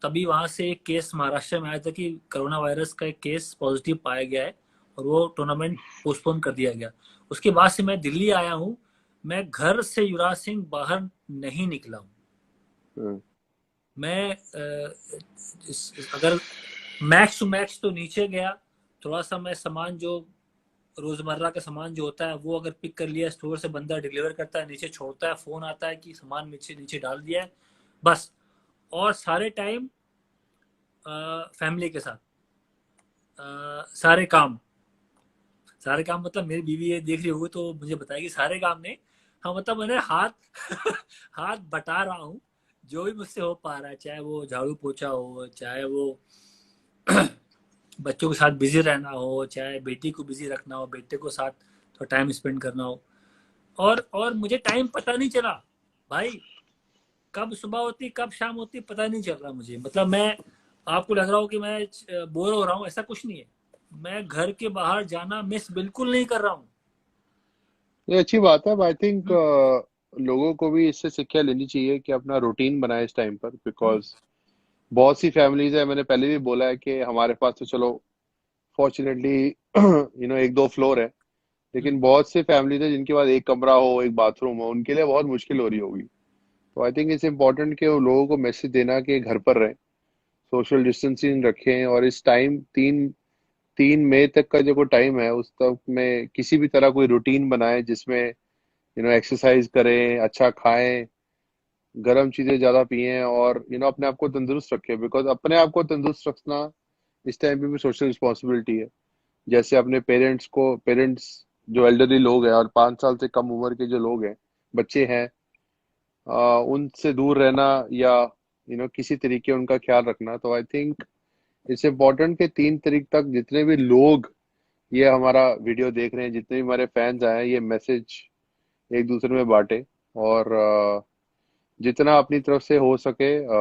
तभी वहां से एक केस महाराष्ट्र में आया था कि कोरोना वायरस का एक केस पॉजिटिव पाया गया है, और वो टूर्नामेंट पोस्टपोन कर दिया गया। उसके बाद से मैं दिल्ली आया हूँ, मैं घर से युवराज सिंह बाहर नहीं निकला हूँ। हम्म, मैं अगर मैक्स टू मैक्स तो नीचे गया, थोड़ा सा मैं सामान जो रोजमर्रा का सामान जो होता है वो अगर पिक कर लिया, स्टोर से बंदा डिलीवर करता है, नीचे छोड़ता है, फोन आता है कि सामान नीचे नीचे डाल दिया है, बस। और सारे टाइम फैमिली के साथ, सारे काम, सारे काम मतलब मेरी बीवी ये देख रही होगी तो मुझे बताएगी सारे काम नहीं। हाँ मतलब मैंने हाथ हाथ बटा रहा हूँ, जो भी मुझसे हो पा रहा है, चाहे वो झाड़ू पोछा हो, चाहे वो बच्चों के साथ बिजी रहना हो, चाहे बेटी को बिजी रखना हो, बेटे को साथ थोड़ा टाइम स्पेंड करना हो। और मुझे टाइम पता नहीं चला भाई, कब सुबह होती कब शाम होती पता नहीं चल रहा मुझे। मतलब मैं, आपको लग रहा हो कि मैं बोर हो रहा हूँ, ऐसा कुछ नहीं है। मैं घर के बाहर जाना मिस बिल्कुल नहीं कर रहा हूँ। ये अच्छी बात है। आई थिंक हम्म, लोगों को भी इससे शिक्षा लेनी चाहिए कि अपना रूटीन बनाए इस टाइम पर, हम्म, बिकॉज बहुत सी फैमिलीज है, मैंने पहले भी बोला है कि हमारे पास तो चलो फॉर्चुनेटली एक दो फ्लोर है, हम्म। लेकिन बहुत से फैमिलीज है जिनके पास एक कमरा हो, एक बाथरूम हो, उनके लिए बहुत मुश्किल हो रही होगी। तो आई थिंक इट्स इम्पोर्टेंट कि वो लोगों को मैसेज देना कि घर पर रहें, सोशल डिस्टेंसिंग रखें, और इस टाइम 3 मई तक का जो टाइम है उस तक में किसी भी तरह कोई रूटीन बनाएं, जिसमें एक्सरसाइज करें, अच्छा खाएं, गर्म चीजें ज्यादा पिएं, और अपने आप को तंदुरुस्त रखें, बिकॉज अपने आप को तंदुरुस्त रखना इस टाइम पे भी सोशल रिस्पॉन्सिबिलिटी है। जैसे अपने पेरेंट्स जो एल्डरली लोग हैं और 5 साल से कम उम्र के जो लोग हैं, बच्चे हैं, उनसे दूर रहना, या किसी तरीके उनका ख्याल रखना। तो आई थिंक इट्स इम्पोर्टेंट कि 3 तारीख तक जितने भी लोग ये हमारा वीडियो देख रहे हैं, जितने भी हमारे फैंस आए हैं, ये मैसेज एक दूसरे में बांटे, और जितना अपनी तरफ से हो सके